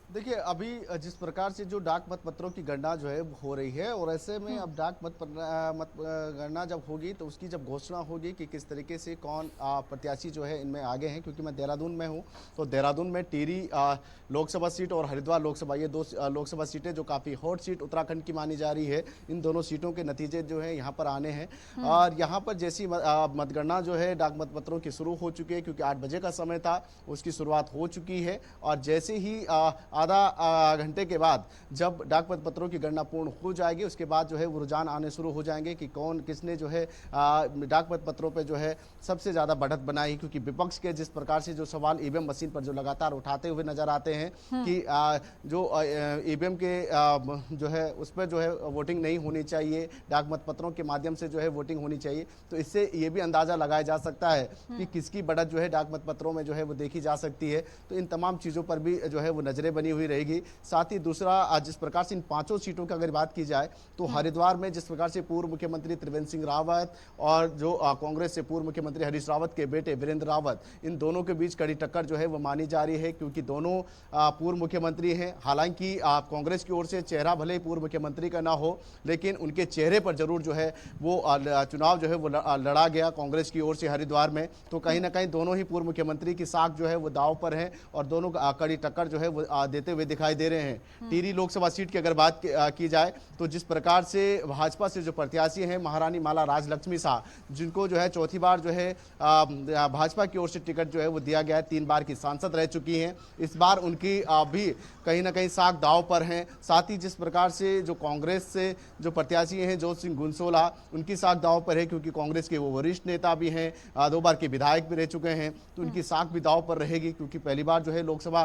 देखिए, अभी जिस प्रकार से जो डाक मत पत्रों की गणना जो है हो रही है, और ऐसे में अब डाक मत गणना जब होगी तो उसकी जब घोषणा होगी कि किस तरीके से कौन प्रत्याशी जो है इनमें आगे हैं, क्योंकि मैं देहरादून में हूं, तो देहरादून में टिहरी लोकसभा सीट और हरिद्वार लोकसभा, ये 2 लोकसभा सीटें जो काफ़ी हॉट सीट उत्तराखंड की मानी जा रही है, इन दोनों सीटों के नतीजे जो है यहाँ पर आने हैं। और यहाँ पर जैसी मतगणना जो है डाक मत पत्रों की शुरू हो चुकी है, क्योंकि 8 बजे का समय था, उसकी शुरुआत हो चुकी है। और जैसे ही आधा घंटे के बाद जब डाक मत पत्रों की गणना पूर्ण हो जाएगी, उसके बाद जो है वो रुझान आने शुरू हो जाएंगे कि कौन किसने जो है डाक मत पत्रों पे जो है सबसे ज़्यादा बढ़त बनाई। क्योंकि विपक्ष के जिस प्रकार से जो सवाल ईवीएम मशीन पर जो लगातार उठाते हुए नजर आते हैं कि जो ईवीएम के जो है उस पर जो है वोटिंग नहीं होनी चाहिए, डाक मत पत्रों के माध्यम से जो है वोटिंग होनी चाहिए, तो इससे ये भी अंदाजा लगाया जा सकता है कि किसकी बढ़त जो है डाक मत पत्रों में जो है वो देखी जा सकती है। तो इन तमाम चीज़ों पर भी जो है वो नजरें बनी हुई रहेगी। साथ ही दूसरा, जिस प्रकार से इन 5 सीटों की अगर बात की जाए तो हरिद्वार में जिस प्रकार से पूर्व मुख्यमंत्री त्रिवेंद्र सिंह रावत और जो कांग्रेस से पूर्व मुख्यमंत्री हरीश रावत के बेटे वीरेंद्र रावत, इन दोनों के बीच कड़ी टक्कर जो है वो मानी जा रही है, क्योंकि दोनों पूर्व मुख्यमंत्री हैं। हालांकि कांग्रेस की ओर से चेहरा भले ही पूर्व मुख्यमंत्री का ना हो, लेकिन उनके चेहरे पर जरूर जो है वो चुनाव जो है वो लड़ा गया कांग्रेस की ओर से हरिद्वार में। तो कहीं ना कहीं दोनों ही पूर्व मुख्यमंत्री की साख जो है वो दांव पर है और दोनों कड़ी टक्कर जो है वो देते हुए दिखाई दे रहे हैं। टिहरी लोकसभा सीट की अगर बात की जाए तो जिस प्रकार से भाजपा से जो प्रत्याशी हैं महारानी माला राजलक्ष्मी शाह, जिनको जो है चौथी बार जो है भाजपा की ओर से टिकट जो है वो दिया गया है, 3 बार की सांसद रह चुकी हैं, इस बार उनकी भी कहीं ना कहीं साख दाव पर हैं। साथ ही जिस प्रकार से जो कांग्रेस से जो प्रत्याशी हैं जोत सिंह गुनसोला, उनकी साख दाव पर है, क्योंकि कांग्रेस के वो वरिष्ठ नेता भी हैं, 2 बार के विधायक भी रह चुके हैं, तो उनकी साख भी दाव पर रहेगी, क्योंकि पहली बार जो है लोकसभा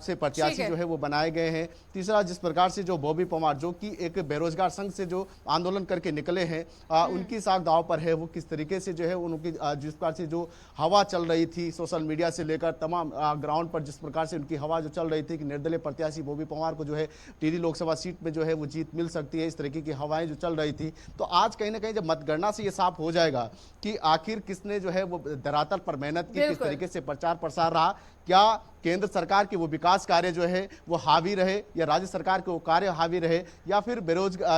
से प्रत्याशी जो है वो बनाए गए हैं। तीसरा, जिस प्रकार से जो बॉबी पवार जो कि एक बेरोजगार संघ से जो आंदोलन करके निकले हैं, उनकी साख दाव पर है, वो किस तरीके से जो है उनकी जिस प्रकार से जो हवा चल रही थी सोशल मीडिया से लेकर तमाम ग्राउंड पर, जिस प्रकार से उनकी हवा जो चल रही थी कि निर्दलीय प्रत्याशी बॉबी पवार को जो है टिहरी लोकसभा सीट में जो है वो जीत मिल सकती है, इस तरीके की हवाएं जो चल रही थी। तो आज कहीं ना कहीं जब मतगणना से ये साफ हो जाएगा कि आखिर किसने जो है वो धरातल पर मेहनत की, किस तरीके से प्रचार प्रसार रहा, क्या केंद्र सरकार के वो विकास कार्य जो है वो हावी रहे या राज्य सरकार के वो कार्य हावी रहे, या फिर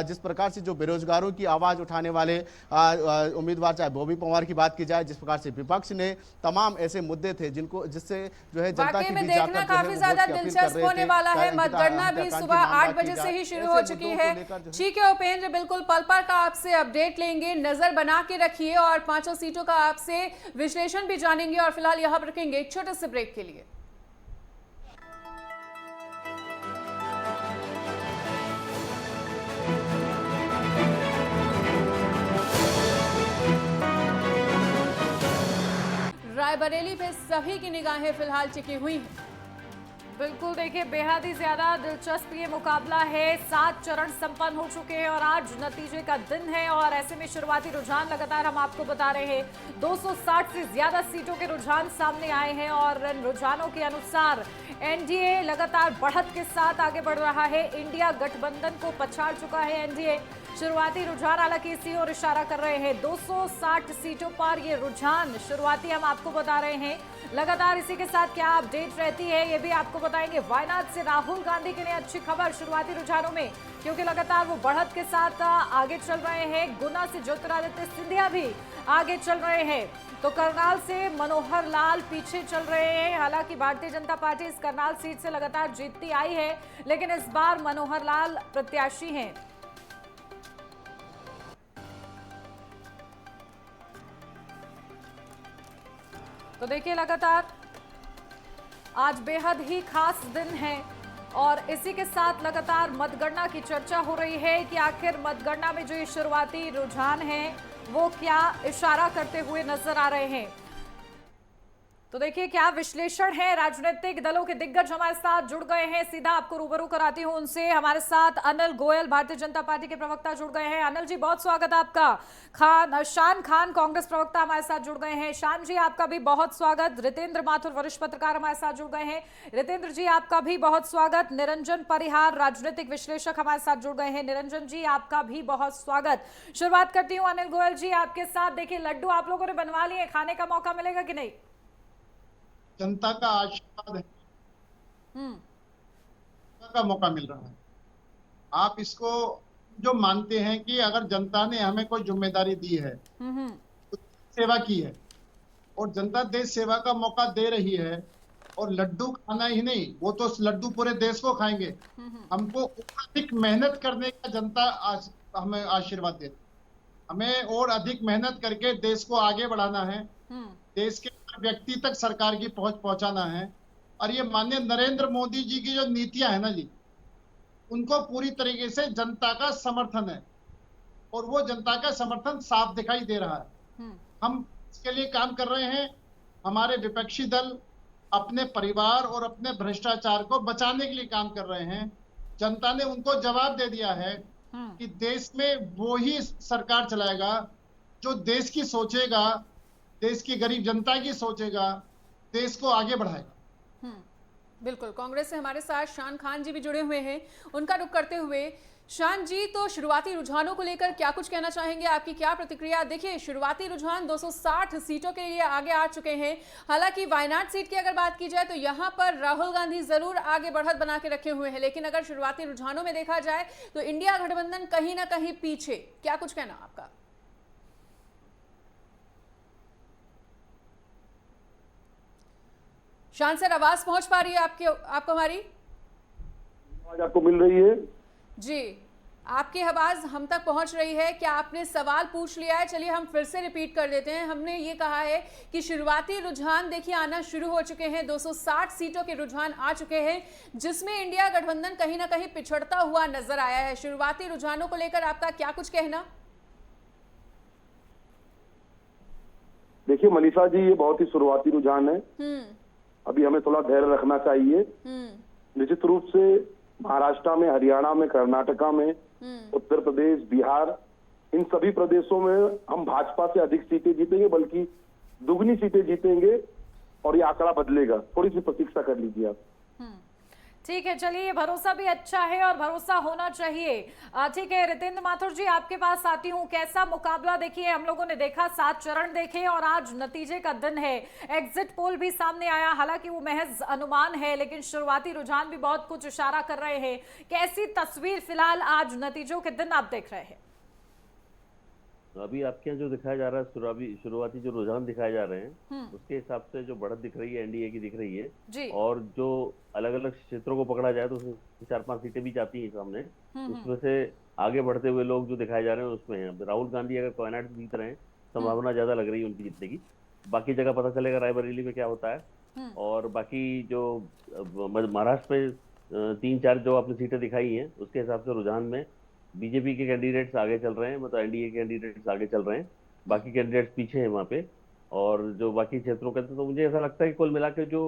जिस प्रकार से जो बेरोजगारों की आवाज उठाने वाले उम्मीदवार, चाहे बॉबी पवार की बात की जाए, जिस प्रकार से विपक्ष ने तमाम ऐसे मुद्दे थे जिनको जिससे जो है जनता के बीच देखना काफी ज्यादा दिलचस्प होने वाला है। मतगणना भी सुबह 8 बजे से ही शुरू हो चुकी है। ठीक है उपेंद्र, बिल्कुल पल पल का आपसे अपडेट लेंगे, नजर बना के रखिए और 5 सीटों का आपसे विश्लेषण भी जानेंगे। और फिलहाल यहाँ पर रुकेंगे एक छोटे से ब्रेक के लिए। रायबरेली पे सभी की निगाहें फिलहाल टिकी हुई हैं। बिल्कुल, देखिए बेहद ही ज्यादा दिलचस्प ये मुकाबला है। 7 चरण संपन्न हो चुके हैं और आज नतीजे का दिन है, और ऐसे में शुरुआती रुझान लगातार हम आपको बता रहे हैं 260 से ज्यादा सीटों के रुझान सामने आए हैं, और इन रुझानों के अनुसार एनडीए लगातार बढ़त के साथ आगे बढ़ रहा है। इंडिया गठबंधन को पछाड़ चुका है एनडीए। शुरुआती रुझान हालांकि इसी ओर इशारा कर रहे हैं। 260 सीटों पर ये रुझान शुरुआती हम आपको बता रहे हैं। लगातार इसी के साथ क्या अपडेट रहती है ये भी आपको बताएंगे। वायनाड से राहुल गांधी के लिए अच्छी खबर शुरुआती रुझानों में, क्योंकि लगातार वो बढ़त के साथ आगे चल रहे हैं। गुना से ज्योतिरादित्य सिंधिया भी आगे चल रहे हैं। तो करनाल से मनोहर लाल पीछे चल रहे हैं। हालांकि भारतीय जनता पार्टी इस करनाल सीट से लगातार जीतती आई है, लेकिन इस बार मनोहर लाल प्रत्याशी हैं। तो देखिए, लगातार आज बेहद ही खास दिन है और इसी के साथ लगातार मतगणना की चर्चा हो रही है कि आखिर मतगणना में जो ये शुरुआती रुझान है वो क्या इशारा करते हुए नजर आ रहे हैं। तो देखिए क्या विश्लेषण है, राजनीतिक दलों के दिग्गज हमारे साथ जुड़ गए हैं। सीधा आपको रूबरू कराती हूं उनसे। हमारे साथ अनिल गोयल, भारतीय जनता पार्टी के प्रवक्ता, जुड़ गए हैं। अनिल जी, बहुत स्वागत आपका। शान खान, कांग्रेस प्रवक्ता, हमारे साथ जुड़ गए हैं। शान जी, आपका भी बहुत स्वागत। रितेंद्र माथुर, वरिष्ठ पत्रकार, हमारे साथ जुड़ गए हैं। रितेंद्र जी, आपका भी बहुत स्वागत। निरंजन परिहार, राजनीतिक विश्लेषक, हमारे साथ जुड़ गए हैं। निरंजन जी, आपका भी बहुत स्वागत। शुरुआत करती हूँ अनिल गोयल जी आपके साथ। देखिए, लड्डू आप लोगों ने बनवा लिए, खाने का मौका मिलेगा कि नहीं? जनता का आशीर्वाद है, जनता का मौका मिल रहा है। आप इसको जो मानते हैं कि अगर जनता ने हमें कोई जिम्मेदारी दी है, तो सेवा की है और जनता देश सेवा का मौका दे रही है, और लड्डू खाना ही नहीं, वो तो लड्डू पूरे देश को खाएंगे। हमको अधिक मेहनत करने का जनता हमें आशीर्वाद दे, हमें और अधिक मेहनत करके देश को आगे बढ़ाना है, देश के व्यक्ति तक सरकार की पहुंच पहुंचाना है। और ये माननीय नरेंद्र मोदी जी की जो नीतियां है ना जी, उनको पूरी तरीके से जनता का समर्थन है और वो जनता का समर्थन साफ दिखाई दे रहा है। हम इसके लिए काम कर रहे हैं। हमारे विपक्षी दल अपने परिवार और अपने भ्रष्टाचार को बचाने के लिए काम कर रहे हैं। जनता ने उनको जवाब दे दिया है कि देश में वो ही सरकार चलाएगा जो देश की सोचेगा, देश की गरीब जनता की सोचेगा, देश को आगे बढ़ाएगा। बिल्कुल। कांग्रेस से हमारे साथ शान खान जी भी जुड़े हुए हैं, उनका रुख करते हुए। शान जी, तो शुरुआती रुझानों को लेकर क्या कुछ कहना चाहेंगे, आपकी क्या प्रतिक्रिया? देखिए, शुरुआती रुझान 260 सीटों के लिए आगे आ चुके हैं। हालांकि वायनाड सीट की अगर बात की जाए तो यहां पर राहुल गांधी जरूर आगे बढ़त बना के रखे हुए हैं, लेकिन अगर शुरुआती रुझानों में देखा जाए तो इंडिया गठबंधन कहीं ना कहीं पीछे। क्या कुछ कहना आपका? शान सर, आवाज पहुंच पा रही है आपको हमारी? आवाज आपको मिल रही है? जी, आपकी आवाज हम तक पहुंच रही है। क्या आपने सवाल पूछ लिया है? चलिए हम फिर से रिपीट कर देते हैं। हमने ये कहा है कि शुरुआती रुझान देखिए आना शुरू हो चुके हैं। 260 सीटों के रुझान आ चुके हैं, जिसमें इंडिया गठबंधन कहीं ना कहीं पिछड़ता हुआ नजर आया है। शुरुआती रुझानों को लेकर आपका क्या कुछ कहना? देखिए मनीषा जी, ये बहुत ही शुरुआती रुझान है। अभी हमें थोड़ा धैर्य रखना चाहिए। निश्चित रूप से महाराष्ट्र में, हरियाणा में, कर्नाटका में, उत्तर प्रदेश, बिहार, इन सभी प्रदेशों में हम भाजपा से अधिक सीटें जीतेंगे, बल्कि दुगनी सीटें जीतेंगे और ये आंकड़ा बदलेगा। थोड़ी सी प्रतीक्षा कर लीजिए आप। ठीक है, चलिए, भरोसा भी अच्छा है और भरोसा होना चाहिए। ठीक है, रितेंद्र माथुर जी, आपके पास आती हूँ। कैसा मुकाबला? देखिए, हम लोगों ने देखा, 7 चरण देखे और आज नतीजे का दिन है। एग्जिट पोल भी सामने आया, हालांकि वो महज अनुमान है, लेकिन शुरुआती रुझान भी बहुत कुछ इशारा कर रहे हैं। कैसी तस्वीर फिलहाल आज नतीजों के दिन आप देख रहे हैं? अभी आपके यहाँ जो दिखाया जा रहा है, शुरुआती जो रुझान दिखाए जा रहे हैं, उसके हिसाब से जो बढ़त दिख रही है एनडीए की दिख रही है। और जो अलग अलग क्षेत्रों को पकड़ा जाए तो उसमें 4-5 सीटें भी जाती हैं सामने। उसमें से आगे बढ़ते हुए लोग जो दिखाए जा रहे हैं उसमें हैं राहुल गांधी। अगर वायनाड जीत रहे हैं, संभावना ज्यादा लग रही है उनकी जीतने की। बाकी जगह पता चलेगा रायबरेली में क्या होता है। और बाकी जो महाराष्ट्र में 3-4 जो आपने सीटें दिखाई हैं, उसके हिसाब से रुझान में बीजेपी के कैंडिडेट्स आगे चल रहे हैं, मतलब एनडीए के कैंडिडेट्स आगे चल रहे हैं, बाकी कैंडिडेट्स पीछे हैं वहाँ पे। और जो बाकी क्षेत्रों के, तो मुझे ऐसा लगता है कि कुल मिला के जो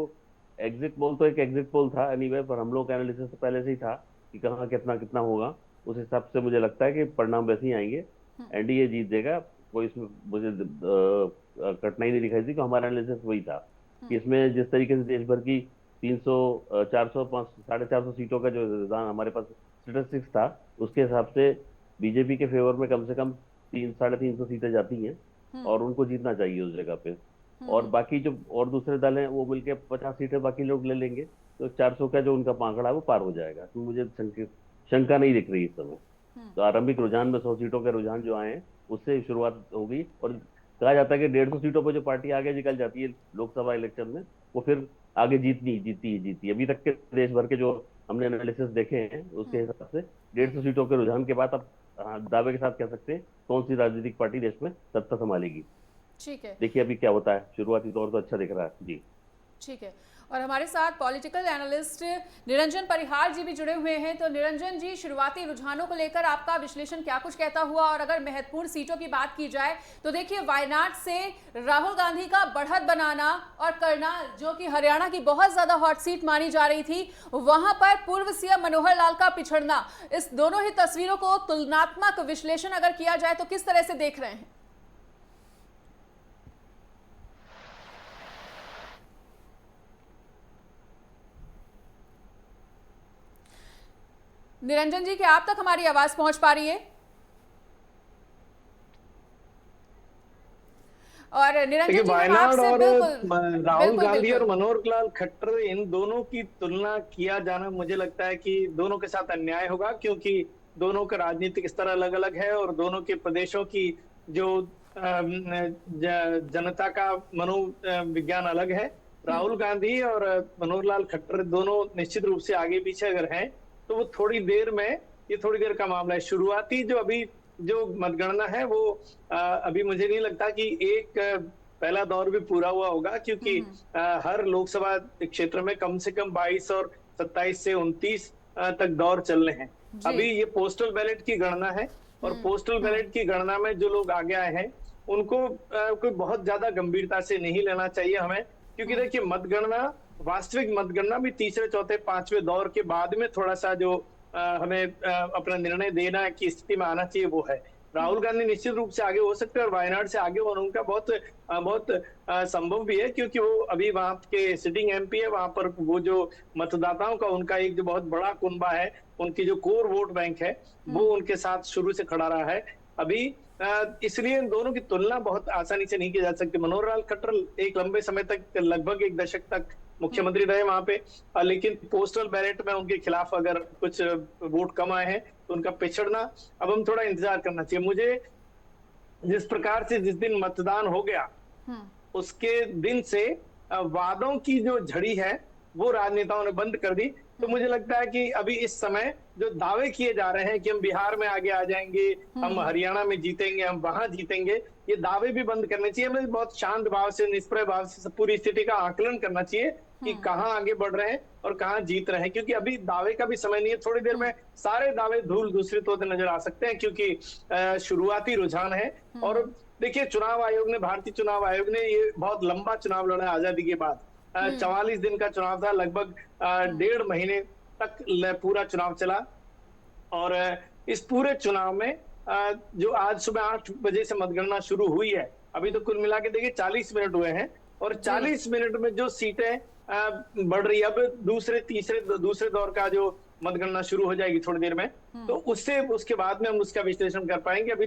एग्जिट पोल, तो एक एग्जिट पोल था एनीवे, पर हम लोग का एनालिसिस तो पहले से ही था कि कहाँ कितना कितना होगा। उस हिसाब से मुझे लगता है कि परिणाम वैसे ही आएंगे, एनडीए जीत देगा। कोई इसमें मुझे कठिनाई नहीं दिखाई थी, कि हमारा एनालिसिस वही था कि इसमें जिस तरीके से देश भर की 300, 400, 450 सीटों का जो रुझान हमारे पास स्टेटिस्टिक्स था, उसके हिसाब से बीजेपी के फेवर में कम से कम 300-350 सीटें जाती हैं और उनको जीतना चाहिए उस जगह पे। और बाकी जो और दूसरे दल हैं वो मिलके 50 सीटें बाकी लोग ले लेंगे, तो 400 का जो उनका आंकड़ा है वो पार हो जाएगा। तो मुझे शंका नहीं दिख रही इस समय। तो आरंभिक रुझान में 100 सीटों के रुझान जो आए हैं उससे शुरुआत होगी। और कहा जाता है कि 150 सीटों पर जो पार्टी आगे निकल जाती है लोकसभा इलेक्शन में, वो फिर आगे जीती। अभी तक के देश भर के जो हमने एनालिसिस देखे हैं उसके हिसाब से 150 सीटों के रुझान के बाद अब दावे के साथ कह सकते हैं कौन सी राजनीतिक पार्टी देश में सत्ता संभालेगी। ठीक है, देखिए अभी क्या होता है। शुरुआती तौर तो अच्छा दिख रहा है जी। ठीक है। और हमारे साथ पॉलिटिकल एनालिस्ट निरंजन परिहार जी भी जुड़े हुए हैं। तो निरंजन जी, शुरुआती रुझानों को लेकर आपका विश्लेषण क्या कुछ कहता हुआ, और अगर महत्वपूर्ण सीटों की बात की जाए तो देखिए वायनाड से राहुल गांधी का बढ़त बनाना और करनाल, जो कि हरियाणा की बहुत ज्यादा हॉट सीट मानी जा रही थी, वहां पर पूर्व सीएम मनोहर लाल का पिछड़ना, इस दोनों ही तस्वीरों को तुलनात्मक विश्लेषण अगर किया जाए तो किस तरह से देख रहे हैं? निरंजन जी, क्या आप तक हमारी आवाज पहुंच पा रही है? और निरंजन जी, वायनाड और राहुल गांधी बिल्कुल। और मनोहर लाल खट्टर, इन दोनों की तुलना किया जाना मुझे लगता है कि दोनों के साथ अन्याय होगा, क्योंकि दोनों का राजनीतिक स्तर अलग अलग है और दोनों के प्रदेशों की जो जनता का मनोविज्ञान अलग है। राहुल गांधी और मनोहर लाल खट्टर दोनों निश्चित रूप से आगे पीछे अगर हैं तो वो थोड़ी देर में, ये थोड़ी देर का मामला है। शुरुआती जो मतगणना है वो अभी मुझे नहीं लगता कि एक पहला दौर भी पूरा हुआ होगा, क्योंकि हर लोकसभा क्षेत्र में कम से कम 22 और 27 से 29 तक दौर चलने हैं। अभी ये पोस्टल बैलेट की गणना है और पोस्टल बैलेट की गणना में जो लोग आगे आए हैं उनको कोई बहुत ज्यादा गंभीरता से नहीं लेना चाहिए हमें, क्योंकि देखिए मतगणना, वास्तविक मतगणना भी तीसरे चौथे पांचवें दौर के बाद में थोड़ा सा जो हमें अपना निर्णय देना की स्थिति में आना चाहिए वो है। राहुल गांधी निश्चित रूप से आगे हो सकते हैं और वायनाड से आगे होना उनका बहुत संभव भी है, क्योंकि वो अभी वहां के सिटिंग एमपी है। वहां पर वो जो मतदाताओं का उनका एक जो बहुत बड़ा कुनबा है, उनकी जो कोर वोट बैंक है वो उनके साथ शुरू से खड़ा रहा है अभी, इसलिए इन दोनों की तुलना बहुत आसानी से नहीं की जा सकती। मनोहर लाल खट्टर एक लंबे समय तक, लगभग एक दशक तक मुख्यमंत्री रहे वहां पे, लेकिन पोस्टल बैलेट में उनके खिलाफ अगर कुछ वोट कम आए हैं तो उनका पिछड़ना, अब हम थोड़ा इंतजार करना चाहिए। मुझे जिस प्रकार से जिस दिन मतदान हो गया उसके दिन से वादों की जो झड़ी है वो राजनेताओं ने बंद कर दी। तो मुझे लगता है कि अभी इस समय जो दावे किए जा रहे हैं कि हम बिहार में आगे आ जाएंगे, हम हरियाणा में जीतेंगे, हम वहां जीतेंगे, ये दावे भी बंद करने चाहिए। हमें बहुत शांत भाव से, निष्प्रय भाव से पूरी स्थिति का आकलन करना चाहिए कि कहाँ आगे बढ़ रहे हैं और कहाँ जीत रहे हैं, क्योंकि अभी दावे का भी समय नहीं है। थोड़ी देर में सारे दावे धूल दूसरित होते नजर आ सकते हैं, क्योंकि शुरुआती रुझान है। और देखिए चुनाव आयोग ने, भारतीय चुनाव आयोग ने ये बहुत लंबा चुनाव लड़ा आजादी के बाद, 44 दिन का चुनाव था, लगभग 1.5 महीने तक पूरा चुनाव चला। और इस पूरे चुनाव में जो आज सुबह 8 बजे से मतगणना शुरू हुई है, अभी तो कुल मिला के देखिए 40 मिनट हुए हैं और 40 मिनट में जो सीटें बढ़ रही है, अब दूसरे दौर का जो मतगणना शुरू हो जाएगी थोड़ी देर में, तो उसके बाद में हम उसका विश्लेषण कर पाएंगे। अभी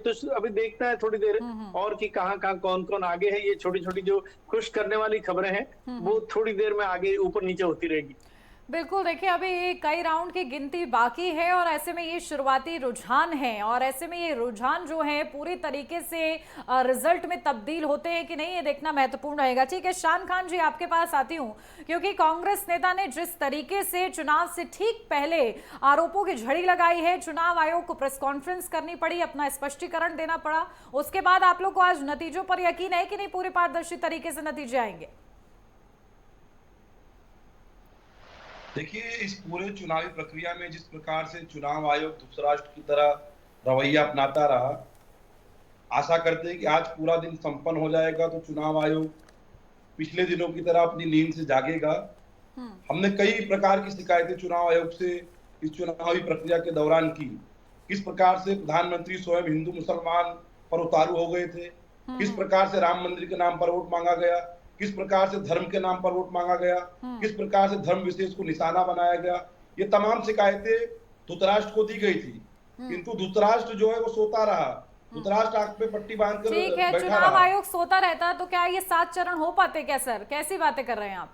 देखते हैं थोड़ी देर और कि कहाँ कौन कौन आगे है। ये छोटी छोटी जो खुश करने वाली खबरें हैं वो थोड़ी देर में आगे ऊपर नीचे होती रहेगी। बिल्कुल, देखिए अभी कई राउंड की गिनती बाकी है और ऐसे में ये शुरुआती रुझान है और ऐसे में ये रुझान जो है पूरी तरीके से रिजल्ट में तब्दील होते हैं कि नहीं, ये देखना महत्वपूर्ण रहेगा। ठीक है, शान खान जी आपके पास आती हूँ, क्योंकि कांग्रेस नेता ने जिस तरीके से चुनाव से ठीक पहले आरोपों की झड़ी लगाई है, चुनाव आयोग को प्रेस कॉन्फ्रेंस करनी पड़ी, अपना स्पष्टीकरण देना पड़ा, उसके बाद आप लोग को आज नतीजों पर यकीन है कि नहीं पूरे पारदर्शी तरीके से नतीजे आएंगे? देखिए, इस पूरे चुनावी प्रक्रिया में जिस प्रकार से चुनाव आयोग धृतराष्ट्र की तरह रवैया अपनाता रहा, आशा करते हैं कि आज पूरा दिन संपन्न हो जाएगा तो चुनाव आयोग पिछले दिनों की तरह अपनी नींद से जागेगा। हमने कई प्रकार की शिकायतें चुनाव आयोग से इस चुनावी प्रक्रिया के दौरान की। किस प्रकार से प्रधानमंत्री स्वयं हिंदू मुसलमान पर उतारू हो गए थे, किस प्रकार से राम मंदिर के नाम पर वोट मांगा गया, किस प्रकार से धर्म के नाम पर वोट मांगा गया, किस प्रकार से धर्म विशेष को निशाना बनाया गया, ये तमाम शिकायतें धृतराष्ट्र को दी गई थी। किंतु धृतराष्ट्र जो है वो सोता रहा, धृतराष्ट्र आंख पे पट्टी बांधकर ठीक है, चुनाव आयोग सोता रहता तो क्या ये 7 चरण हो पाते क्या सर? कैसी बातें कर रहे हैं आप?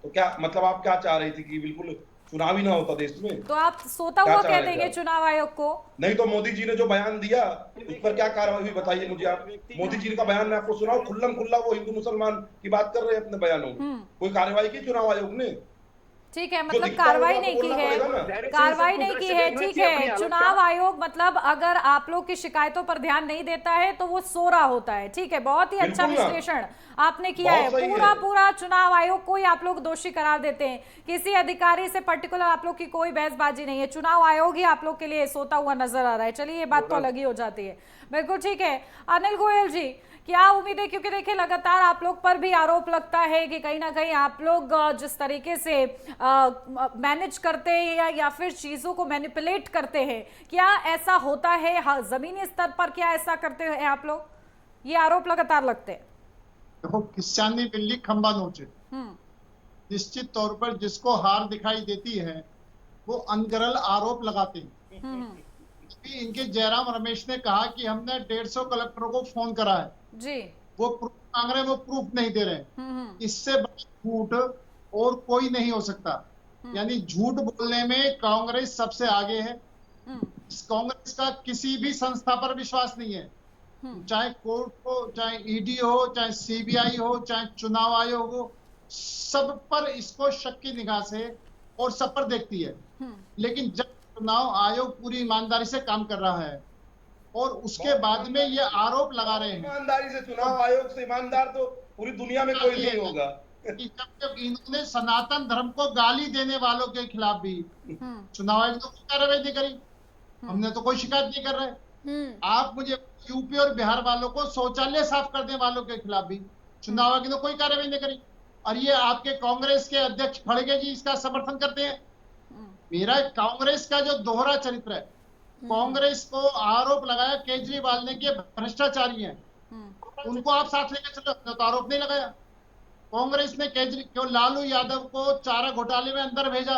तो क्या मतलब आप क्या चाह रही थी कि बिल्कुल चुनाव ही ना होता देश में। तो आप सोता क्या हुआ चाह कह रहे थे देंगे आप? चुनाव आयोग को? नहीं तो मोदी जी ने जो बयान दिया उस पर क्या कार्रवाई हुई बताइए मुझे आप। मोदी जी का बयान मैं आपको सुनाऊं, खुल्लम खुल्ला वो हिंदू मुसलमान की बात कर रहे हैं अपने बयानों में। कोई कार्रवाई की चुनाव आयोग ने? ठीक है, जो मतलब दिखता कार्रवाई होगा नहीं तो की बोलना है, पड़ेगा ना। कार्रवाई नहीं की है, ठीक है। चुनाव आयोग मतलब अगर आप लोग की शिकायतों पर ध्यान नहीं देता है तो वो सो रहा होता है, ठीक है। बहुत ही अच्छा बिल्कुल ना। विश्लेषण आपने किया है। बहुत सही पूरा है। पूरा चुनाव आयोग को ही आप लोग दोषी करार देते हैं, किसी अधिकारी से पर्टिकुलर आप लोग की कोई बहसबाजी नहीं है। चुनाव आयोग ही आप लोग के लिए सोता हुआ नजर आ रहा है। चलिए, ये बात तो अलग ही हो जाती है। बिल्कुल ठीक है। अनिल गोयल जी, क्या उम्मीद है, क्योंकि देखिए लगातार आप लोग पर भी आरोप लगता है कि कहीं ना कहीं आप लोग जिस तरीके से मैनेज करते हैं या फिर चीजों को मैनिपुलेट करते हैं, क्या ऐसा होता है? हाँ, जमीनी स्तर पर क्या ऐसा करते हैं आप लोग? ये आरोप लगातार लगते हैं। देखो, किस्सानी बिल्ली खंबा नोचे। निश्चित तौर पर जिसको हार दिखाई देती है वो अनगरल आरोप लगाते हैं। इनके जयराम रमेश ने कहा कि हमने 150 कलेक्टरों को फोन करा है जी, वो प्रूफ मांग रहे हैं, वो प्रूफ नहीं दे रहे। इससे बड़ा झूठ और कोई नहीं हो सकता। यानी झूठ बोलने में कांग्रेस सबसे आगे है। कांग्रेस का किसी भी संस्था पर विश्वास नहीं है, चाहे कोर्ट हो, चाहे ईडी हो, चाहे सीबीआई हो, चाहे चुनाव आयोग हो, सब पर इसको शक की निगाह से और सब पर देखती है। लेकिन जब चुनाव आयोग पूरी ईमानदारी से काम कर रहा है और उसके बाद में ये आरोप लगा रहे हैं, ईमानदारी से चुनाव आयोग से ईमानदार तो पूरी दुनिया में कोई नहीं होगा। कि जब इन्होंने सनातन धर्म को गाली देने वालों के खिलाफ भी चुनाव आयोग ने कोई कार्रवाई नहीं करी। हमने तो कोई शिकायत नहीं कर रहे। आप मुझे यूपी और बिहार वालों को शौचालय साफ करने वालों के खिलाफ भी चुनाव आयोग ने कोई कार्रवाई नहीं करी। और ये आपके कांग्रेस के अध्यक्ष खड़गे जी इसका समर्थन करते हैं। मेरा कांग्रेस का जो दोहरा चरित्र है, कांग्रेस को आरोप लगाया केजरीवाल ने कि भ्रष्टाचारी हैं, उनको आप साथ लेकर चलो, तो आरोप नहीं लगाया। कांग्रेस ने केजरीवाल लालू यादव को चारा घोटाले में अंदर भेजा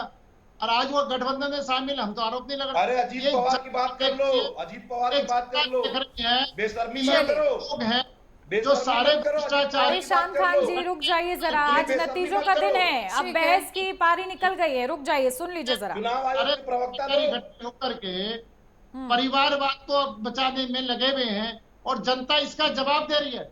और आज वो गठबंधन में शामिल, हम तो आरोप नहीं लगा। अरे अजीत पवार की बात कर लो, अजीत पवार की बात कर लो, बेशर्मी मत करो। लोग हैं जो सारे भ्रष्टाचारी। शान खान जी रुक जाइए जरा, आज नतीजों का दिन है, अब बहस की पारी निकल गई है, रुक जाइए, सुन लीजिए जरा। चुनाव आयोग के प्रवक्ता होकर के परिवारवाद को बचाने में लगे हुए हैं और जनता इसका जवाब दे रही है।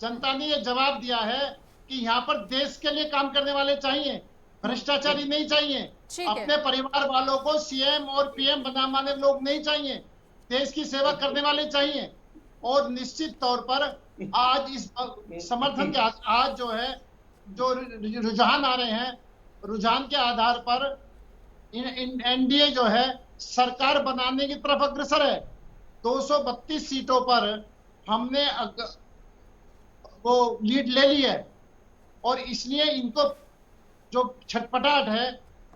जनता ने ये जवाब दिया है कि यहाँ पर देश के लिए काम करने वाले चाहिए, भ्रष्टाचारी नहीं चाहिए। अपने परिवार वालों को सीएम और पीएम बनाने लोग नहीं चाहिए, देश की सेवा करने वाले चाहिए। और निश्चित तौर पर आज इस समर्थन के आज जो है जो रुझान आ रहे हैं, रुझान के आधार पर एनडीए जो है सरकार बनाने की तरफ अग्रसर है। 232 सीटों पर हमने वो लीड ले ली है और इसलिए इनको जो छटपटाहट है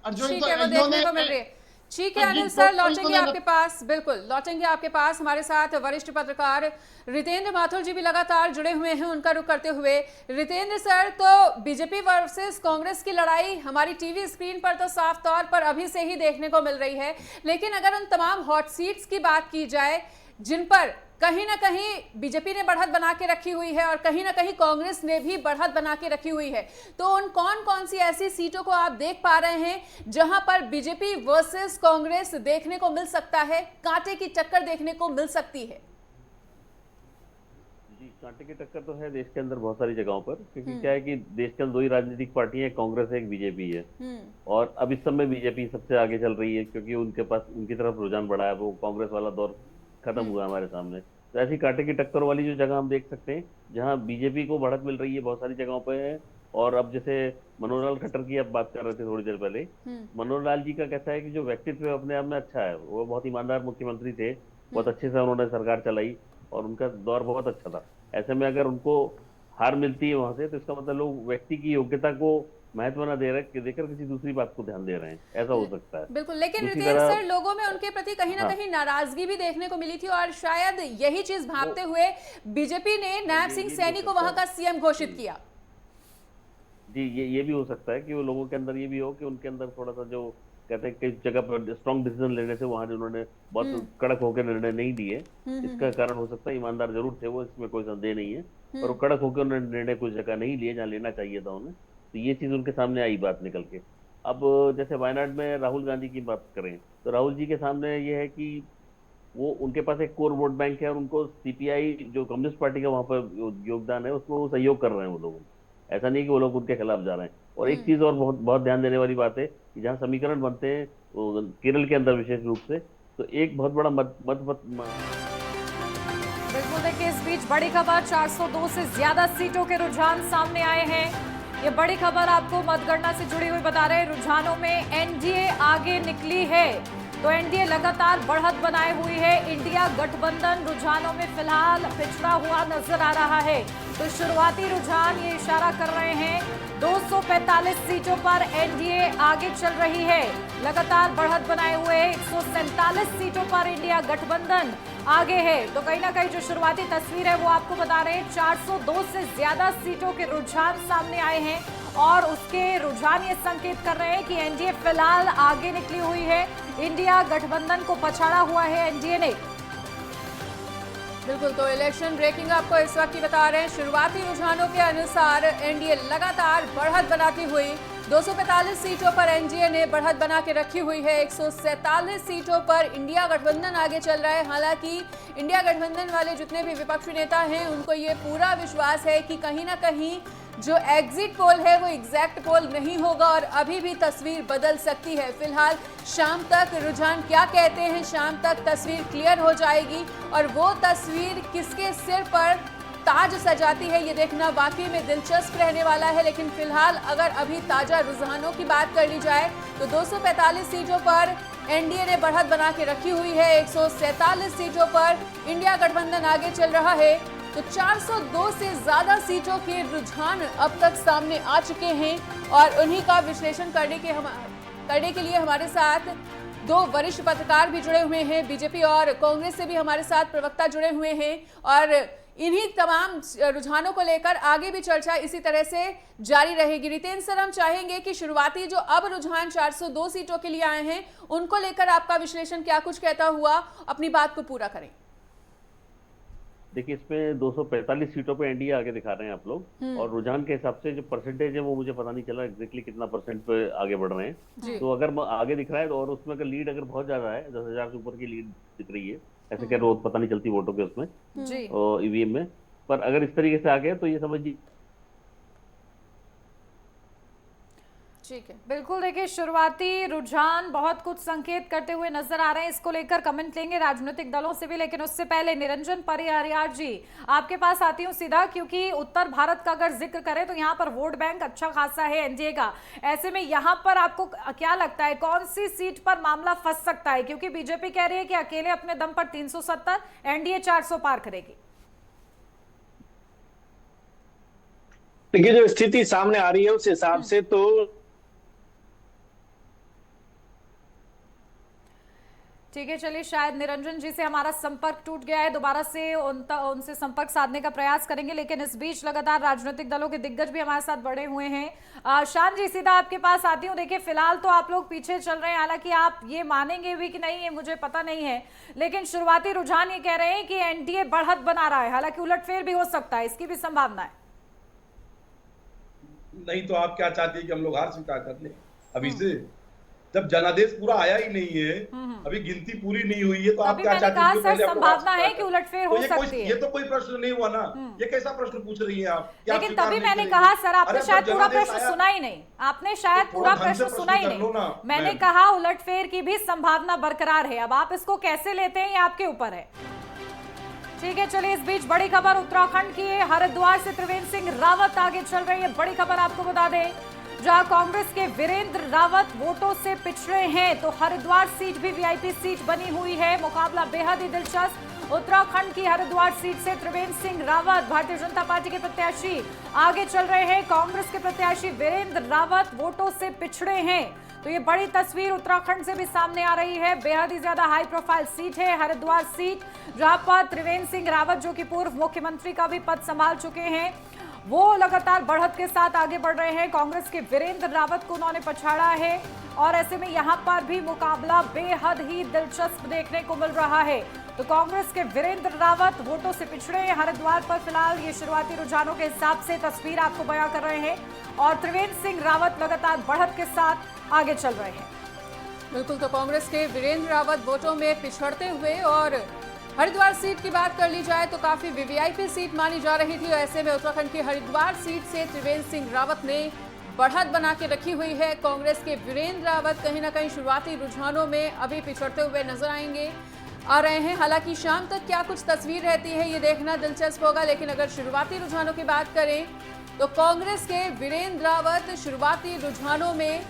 और जो इन्होंने ठीक है अनिल सर, लौटेंगे आपके पास, बिल्कुल लौटेंगे आपके पास। हमारे साथ वरिष्ठ पत्रकार रितेंद्र माथुर जी भी लगातार जुड़े हुए हैं, उनका रुख करते हुए। रितेंद्र सर, तो बीजेपी वर्सेस कांग्रेस की लड़ाई हमारी टीवी स्क्रीन पर तो साफ तौर पर अभी से ही देखने को मिल रही है, लेकिन अगर उन तमाम हॉट सीट्स की बात की जाए जिन पर कहीं ना कहीं बीजेपी ने बढ़त बना के रखी हुई है और कहीं ना कहीं कांग्रेस ने भी बढ़त बना के रखी हुई है, तो उन कौन कौन सी ऐसी सीटों को आप देख पा रहे हैं जहां पर बीजेपी वर्सेस कांग्रेस देखने को मिल सकता है, कांटे की टक्कर देखने को मिल सकती है? जी, कांटे की टक्कर तो है देश के अंदर बहुत सारी जगहों पर, क्योंकि क्या है कि देश के अंदर दो ही राजनीतिक पार्टियां हैं, कांग्रेस है, एक बीजेपी है। और अब इस समय बीजेपी सबसे आगे चल रही है क्योंकि उनके पास उनकी तरफ रुझान बढ़ा है, वो कांग्रेस वाला दौर खत्म हुआ हमारे सामने। तो ऐसी कांटे की टक्कर वाली जो जगह हम देख सकते हैं जहां बीजेपी को बढ़त मिल रही है बहुत सारी जगहों पे है। और अब जैसे मनोहर लाल खट्टर की आप बात कर रहे थे थोड़ी देर पहले, मनोहर लाल जी का कहता है कि जो व्यक्तित्व अपने आप में अच्छा है, वो बहुत ईमानदार मुख्यमंत्री थे, बहुत अच्छे से उन्होंने सरकार चलाई और उनका दौर बहुत अच्छा था। ऐसे में अगर उनको हार मिलती है वहां से, तो इसका मतलब लोग व्यक्ति की योग्यता को महत्व न दे रहे, देकर किसी दूसरी बात को ध्यान दे रहे हैं, ऐसा हो सकता है। बिल्कुल, लेकिन रितेश सर, लोगों में उनके प्रति कहीं ना कहीं नाराजगी भी देखने को मिली थी और शायद यही चीज भांपते हुए बीजेपी ने नायब सिंह सैनी को वहां का सीएम घोषित किया। जी, ये भी हो सकता है कि वो लोगों के अंदर ये भी हो कि उनके अंदर थोड़ा सा जो कहते हैं कि जगह पर स्ट्रॉन्ग डिसीजन लेने से वहां उन्होंने बहुत कड़क होकर निर्णय नहीं दिए, इसका कारण हो सकता है। ईमानदार जरूर थे वो, इसमें कोई संदेह नहीं है, पर वो कड़क होकर उन्होंने निर्णय कुछ जगह नहीं लिए जहाँ लेना चाहिए था उन्हें। तो ये चीज उनके सामने आई बात निकल के। अब जैसे वायनाड में राहुल गांधी की बात करें तो राहुल जी के सामने ये है कि वो उनके पास एक कोर वोट बैंक है और उनको सीपीआई जो कम्युनिस्ट पार्टी का वहां पर योगदान है उसमें वो सहयोग कर रहे हैं वो लोग। ऐसा नहीं कि वो लोग उनके खिलाफ जा रहे हैं। और एक चीज और बहुत बहुत ध्यान देने वाली बात है कि जहाँ समीकरण बनते हैं केरल के अंदर विशेष रूप से, तो एक बहुत बड़ा बिल्कुल देखिए, इस बीच बड़ी खबर, 402 से ज्यादा सीटों के रुझान सामने आए हैं। ये बड़ी खबर आपको मतगणना से जुड़ी हुई बता रहे हैं। रुझानों में एनडीए आगे निकली है, तो एनडीए लगातार बढ़त बनाए हुई है। इंडिया गठबंधन रुझानों में फिलहाल पिछड़ा हुआ नजर आ रहा है। तो शुरुआती रुझान ये इशारा कर रहे हैं 245 सीटों पर एनडीए आगे चल रही है, लगातार बढ़त बनाए हुए 147 सीटों पर इंडिया गठबंधन आगे है। तो कहीं ना कहीं जो शुरुआती तस्वीर है वो आपको बता रहे हैं 402 से ज्यादा सीटों के रुझान सामने आए हैं और उसके रुझान ये संकेत कर रहे हैं कि एनडीए फिलहाल आगे निकली हुई है। इंडिया गठबंधन को पछाड़ा हुआ है एनडीए ने। बिल्कुल, तो इलेक्शन ब्रेकिंग आपको इस वक्त की बता रहे हैं। शुरुआती रुझानों के अनुसार एनडीए लगातार बढ़त बनाती हुई 245 सीटों पर एनडीए ने बढ़त बना के रखी हुई है। 147 सीटों पर इंडिया गठबंधन आगे चल रहा है। हालांकि इंडिया गठबंधन वाले जितने भी विपक्षी नेता हैं उनको ये पूरा विश्वास है कि कहीं ना कहीं जो एग्जिट पोल है वो एग्जैक्ट पोल नहीं होगा और अभी भी तस्वीर बदल सकती है। फिलहाल शाम तक रुझान क्या कहते हैं, शाम तक तस्वीर क्लियर हो जाएगी और वो तस्वीर किसके सिर पर ताज सजाती है ये देखना वाकई में दिलचस्प रहने वाला है। लेकिन फिलहाल अगर अभी ताजा रुझानों की बात कर ली जाए तो 245 सीटों पर एनडीए ने बढ़त बना के रखी हुई है। 147 सीटों पर इंडिया गठबंधन आगे चल रहा है। तो 402 से ज्यादा सीटों के रुझान अब तक सामने आ चुके हैं और उन्हीं का विश्लेषण करने के लिए हमारे साथ दो वरिष्ठ पत्रकार भी जुड़े हुए हैं। बीजेपी और कांग्रेस से भी हमारे साथ प्रवक्ता जुड़े हुए हैं और इन्हीं तमाम रुझानों को लेकर आगे भी चर्चा इसी तरह से जारी रहेगी। रितेंद्र सर, हम चाहेंगे कि शुरुआती जो अब रुझान 402 सीटों के लिए आए हैं उनको लेकर आपका विश्लेषण क्या कुछ कहता हुआ अपनी बात को पूरा करें। देखिए, इसमें 245 सीटों पे एनडीए आगे दिखा रहे हैं आप लोग और रुझान के हिसाब से जो परसेंटेज है वो मुझे पता नहीं चला एग्जैक्टली कितना परसेंट पे आगे बढ़ रहे हैं। तो अगर आगे दिख रहा है और उसमें अगर लीड अगर बहुत ज्यादा है, 10,000 से ऊपर की लीड दिख रही है, ऐसे क्या रोज पता नहीं चलती वोटों के उसमें और ईवीएम में, पर अगर इस तरीके से आ गया तो ये समझिए ठीक है। बिल्कुल देखिए, शुरुआती रुझान बहुत कुछ संकेत करते हुए नजर आ रहे हैं। इसको लेकर कमेंट लेंगे राजनीतिक दलों से भी, लेकिन उससे पहले निरंजन परियार जी आपके पास आती हूँ सीधा, क्योंकि उत्तर भारत का अगर जिक्र करें तो यहाँ पर वोट बैंक अच्छा खासा है एनडीए का। ऐसे में यहाँ पर आपको क्या लगता है कौन सी सीट पर मामला फंस सकता है? क्योंकि बीजेपी कह रही है कि अकेले अपने दम पर 370, एनडीए 400 पार करेगी। देखिए, जो स्थिति सामने आ रही है उस हिसाब से तो ठीक है। चलिए, शायद निरंजन जी से हमारा संपर्क टूट गया है, दोबारा से उनसे संपर्क साधने का प्रयास करेंगे। लेकिन इस बीच लगातार राजनीतिक दलों के दिग्गज भी हमारे साथ बढ़े हुए हैं। शान जी, सीधा आपके पास आती हूँ। देखिए, फिलहाल तो आप लोग पीछे चल रहे हैं, हालांकि आप ये मानेंगे भी कि नहीं ये मुझे पता नहीं है, लेकिन शुरुआती रुझान ये कह रहे हैं कि एनडीए बढ़त बना रहा है, हालांकि उलटफेर भी हो सकता है, इसकी भी संभावना है। नहीं तो आप क्या चाहती है कि हम लोग हार स्वीकार कर लें अभी से, जब जनादेश पूरा आया ही नहीं है, अभी गिनती पूरी नहीं हुई है, तो आप क्या चाहते हैं? सर, संभावना है कि उलटफेर हो सकती है। ये तो कोई प्रश्न नहीं हुआ ना, ये कैसा प्रश्न पूछ रही हैं आप? लेकिन तभी मैंने कहा सर, आपने शायद पूरा प्रश्न सुना ही नहीं, आपने शायद पूरा प्रश्न सुना ही नहीं। मैंने कहा उलटफेर की भी संभावना बरकरार है, अब आप इसको कैसे लेते हैं ये आपके ऊपर है। ठीक है, चलिए, इस बीच बड़ी खबर उत्तराखंड की है। हरिद्वार से त्रिवेंद्र सिंह रावत आगे चल रही है। बड़ी खबर आपको बता दें, जहां कांग्रेस के वीरेंद्र रावत वोटों से पिछड़े हैं, तो हरिद्वार सीट भी वीआईपी सीट बनी हुई है। मुकाबला बेहद ही दिलचस्प। उत्तराखंड की हरिद्वार सीट से त्रिवेंद्र सिंह रावत भारतीय जनता पार्टी के प्रत्याशी आगे चल रहे हैं। कांग्रेस के प्रत्याशी वीरेंद्र रावत वोटों से पिछड़े हैं, तो ये बड़ी तस्वीर उत्तराखंड से भी सामने आ रही है। बेहद ही ज्यादा हाई प्रोफाइल सीट है हरिद्वार सीट, जहां पर त्रिवेंद्र सिंह रावत, जो कि पूर्व मुख्यमंत्री का भी पद संभाल चुके हैं, वो लगातार बढ़त के साथ आगे बढ़ रहे हैं। कांग्रेस के वीरेंद्र रावत को उन्होंने पछाड़ा है और ऐसे में यहां पर भी मुकाबला बेहद ही दिलचस्प देखने को मिल रहा है। तो कांग्रेस के वीरेंद्र रावत वोटों से पिछड़े हैं हरिद्वार पर। फिलहाल ये शुरुआती रुझानों के हिसाब से तस्वीर आपको बयां कर रहे हैं और त्रिवेंद्र सिंह रावत लगातार बढ़त के साथ आगे चल रहे हैं। बिल्कुल, तो कांग्रेस के वीरेंद्र रावत वोटों में पिछड़ते हुए, और हरिद्वार सीट की बात कर ली जाए तो काफी वीवीआईपी सीट मानी जा रही थी। ऐसे में उत्तराखंड की हरिद्वार सीट से त्रिवेंद्र सिंह रावत ने बढ़त बना के रखी हुई है। कांग्रेस के वीरेंद्र रावत कहीं ना कहीं शुरुआती रुझानों में अभी पिछड़ते हुए नजर आ रहे हैं। हालांकि शाम तक क्या कुछ तस्वीर रहती है ये देखना दिलचस्प होगा, लेकिन अगर शुरुआती रुझानों की बात करें तो कांग्रेस के वीरेंद्र रावत शुरुआती रुझानों में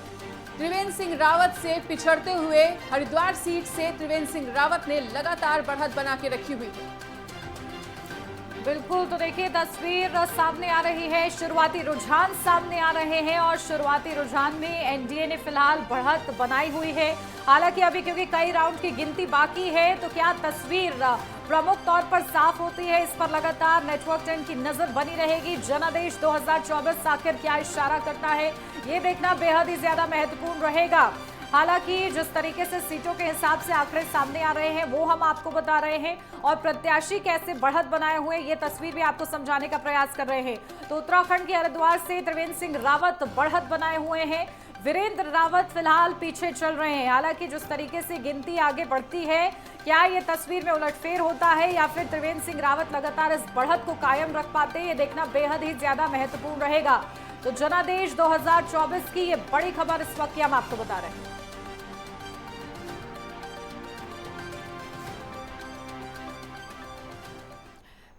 त्रिवेंद्र सिंह रावत से पिछड़ते हुए हरिद्वार सीट से त्रिवेंद्र सिंह रावत ने लगातार बढ़त बना के रखी हुई है। बिल्कुल, तो देखिए तस्वीर सामने आ रही है, शुरुआती रुझान सामने आ रहे हैं और शुरुआती रुझान में एनडीए ने फिलहाल बढ़त बनाई हुई है। हालांकि अभी क्योंकि कई राउंड की गिनती बाकी है, तो क्या तस्वीर प्रमुख तौर पर साफ होती है, इस पर लगातार नेटवर्क 10 की नजर बनी रहेगी। जनादेश 2024 आखिर क्या इशारा करता है, ये देखना बेहद ही ज्यादा महत्वपूर्ण रहेगा। हालांकि जिस तरीके से सीटों के हिसाब से आंकड़े सामने आ रहे हैं वो हम आपको बता रहे हैं, और प्रत्याशी कैसे बढ़त बनाए हुए ये तस्वीर भी आपको समझाने का प्रयास कर रहे हैं। तो उत्तराखंड के हरिद्वार से त्रिवेंद्र सिंह रावत बढ़त बनाए हुए हैं, वीरेंद्र रावत फिलहाल पीछे चल रहे हैं। हालांकि जिस तरीके से गिनती आगे बढ़ती है, क्या ये तस्वीर में उलटफेर होता है या फिर त्रिवेंद्र सिंह रावत लगातार इस बढ़त को कायम रख पाते हैं, ये देखना बेहद ही ज्यादा महत्वपूर्ण रहेगा। तो जनादेश 2024 की ये बड़ी खबर इस वक्त हम आपको बता रहे हैं।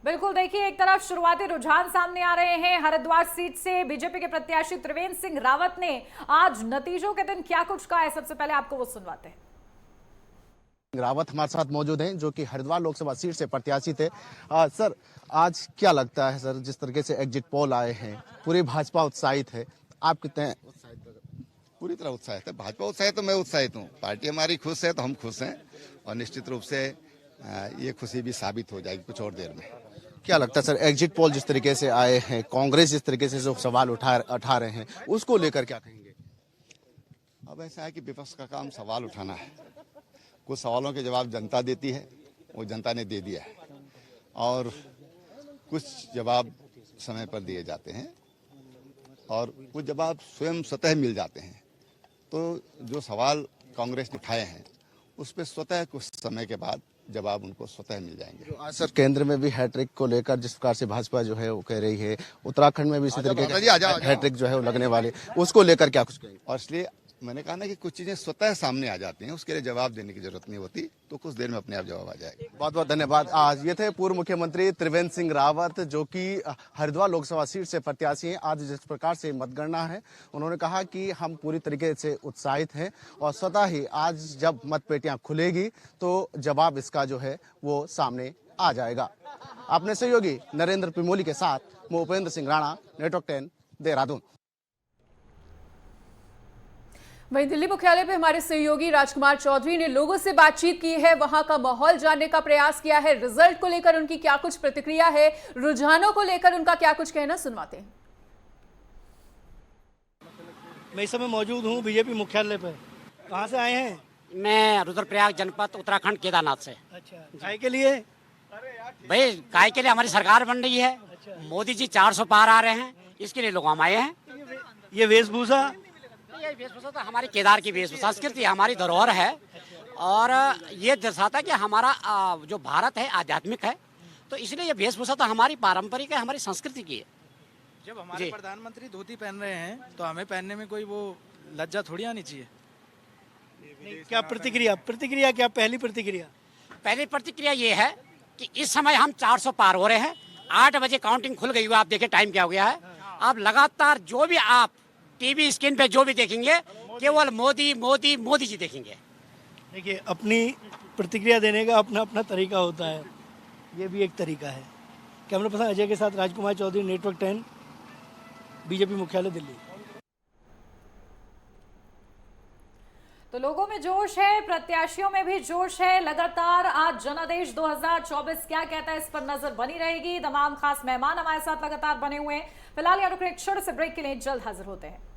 बिल्कुल, देखिए एक तरफ शुरुआती रुझान सामने आ रहे हैं, हरिद्वार सीट से बीजेपी के प्रत्याशी त्रिवेंद्र सिंह रावत ने आज नतीजों के दिन क्या कुछ कहा है, सबसे पहले आपको वो सुनवाते हैं। रावत हमारे साथ मौजूद हैं जो कि हरिद्वार लोकसभा सीट से प्रत्याशी थे। सर, आज क्या लगता है सर, जिस तरीके से एग्जिट पोल आए हैं, पूरी भाजपा उत्साहित है, आप कितने उत्साहित? पूरी तरह उत्साहित है भाजपा। उत्साहित तो मैं उत्साहित हूँ, पार्टी हमारी खुश है तो हम खुश हैं, और निश्चित रूप से ये खुशी भी साबित हो जाएगी कुछ और देर में। क्या लगता है सर, एग्जिट पोल जिस तरीके से आए हैं, कांग्रेस जिस तरीके से जो सवाल उठा रहे हैं, उसको लेकर क्या कहेंगे? अब ऐसा है कि विपक्ष का काम सवाल उठाना है। कुछ सवालों के जवाब जनता देती है, वो जनता ने दे दिया है, और कुछ जवाब समय पर दिए जाते हैं और कुछ जवाब स्वयं स्वतः मिल जाते हैं। तो जो सवाल कांग्रेस ने उठाए हैं उस पर स्वतः कुछ समय के बाद जवाब उनको स्वतः मिल जाएंगे। आज सर केंद्र में भी हैट्रिक को लेकर जिस प्रकार से भाजपा जो है वो कह रही है, उत्तराखंड में भी इसी तरीके का हैट्रिक जो है वो लगने वाले, उसको लेकर क्या कुछ कहेंगे? और इसलिए मैंने कहा ना कि कुछ चीजें स्वतः सामने आ जाती हैं, उसके लिए जवाब देने की जरूरत नहीं होती, तो कुछ देर में अपने आप जवाब आ जाएगा। बहुत बहुत धन्यवाद। आज ये थे पूर्व मुख्यमंत्री त्रिवेंद्र सिंह रावत जो कि हरिद्वार लोकसभा सीट से प्रत्याशी हैं। आज जिस प्रकार से मतगणना है, उन्होंने कहा कि हम पूरी तरीके से उत्साहित हैं, और स्वतः ही आज जब मतपेटियां खुलेगी तो जवाब इसका जो है वो सामने आ जाएगा। अपने सहयोगी नरेंद्र पिमोली के साथ मैं उपेंद्र सिंह राणा, नेटवर्क 10, देहरादून। वहीं दिल्ली मुख्यालय पे हमारे सहयोगी राजकुमार चौधरी ने लोगों से बातचीत की है, वहां का माहौल जानने का प्रयास किया है, रिजल्ट को लेकर उनकी क्या कुछ प्रतिक्रिया है, रुझानों को लेकर उनका क्या कुछ कहना, सुनवाते हैं। मैं इस समय मौजूद हूँ बीजेपी मुख्यालय पे। कहाँ से आए हैं? मैं रुद्रप्रयाग जनपद उत्तराखंड केदारनाथ से। अच्छा, काय के लिए? भाई काय के लिए हमारी सरकार बन रही है। अच्छा। मोदी जी 400 पार आ रहे हैं, इसके लिए लोग हम आए हैं। ये वेशभूषा, ये वेशभूषा तो हमारी केदार की वेशभूषा, संस्कृति हमारी धरोहर है, और ये दर्शाता है कि हमारा जो भारत है आध्यात्मिक है, तो इसलिए ये वेशभूषा तो हमारी पारंपरिक है, हमारी संस्कृति की है। जब हमारे प्रधानमंत्री धोती पहन रहे हैं तो हमें पहनने में कोई वो लज्जा थोड़ी आनी चाहिए। क्या प्रतिक्रिया क्या पहली प्रतिक्रिया ये है कि इस समय हम 400 पार हो रहे हैं। 8 बजे काउंटिंग खुल गई हुई, आप देखिए टाइम क्या हो गया है। आप लगातार जो भी आप टीवी स्क्रीन पे जो भी देखेंगे, केवल मोदी मोदी मोदी जी देखेंगे। देखिए, अपनी प्रतिक्रिया देने का अपना अपना तरीका होता है, ये भी एक तरीका है। कैमरा पर्सन अजय के साथ राजकुमार चौधरी, नेटवर्क 10, बीजेपी मुख्यालय दिल्ली। तो लोगों में जोश है, प्रत्याशियों में भी जोश है। लगातार आज जनादेश 2024 क्या कहता है, इस पर नजर बनी रहेगी। तमाम खास मेहमान हमारे साथ लगातार बने हुए हैं। फिलहाल यहाँ रुक एक छोटे से ब्रेक के लिए, जल्द हाजिर होते हैं।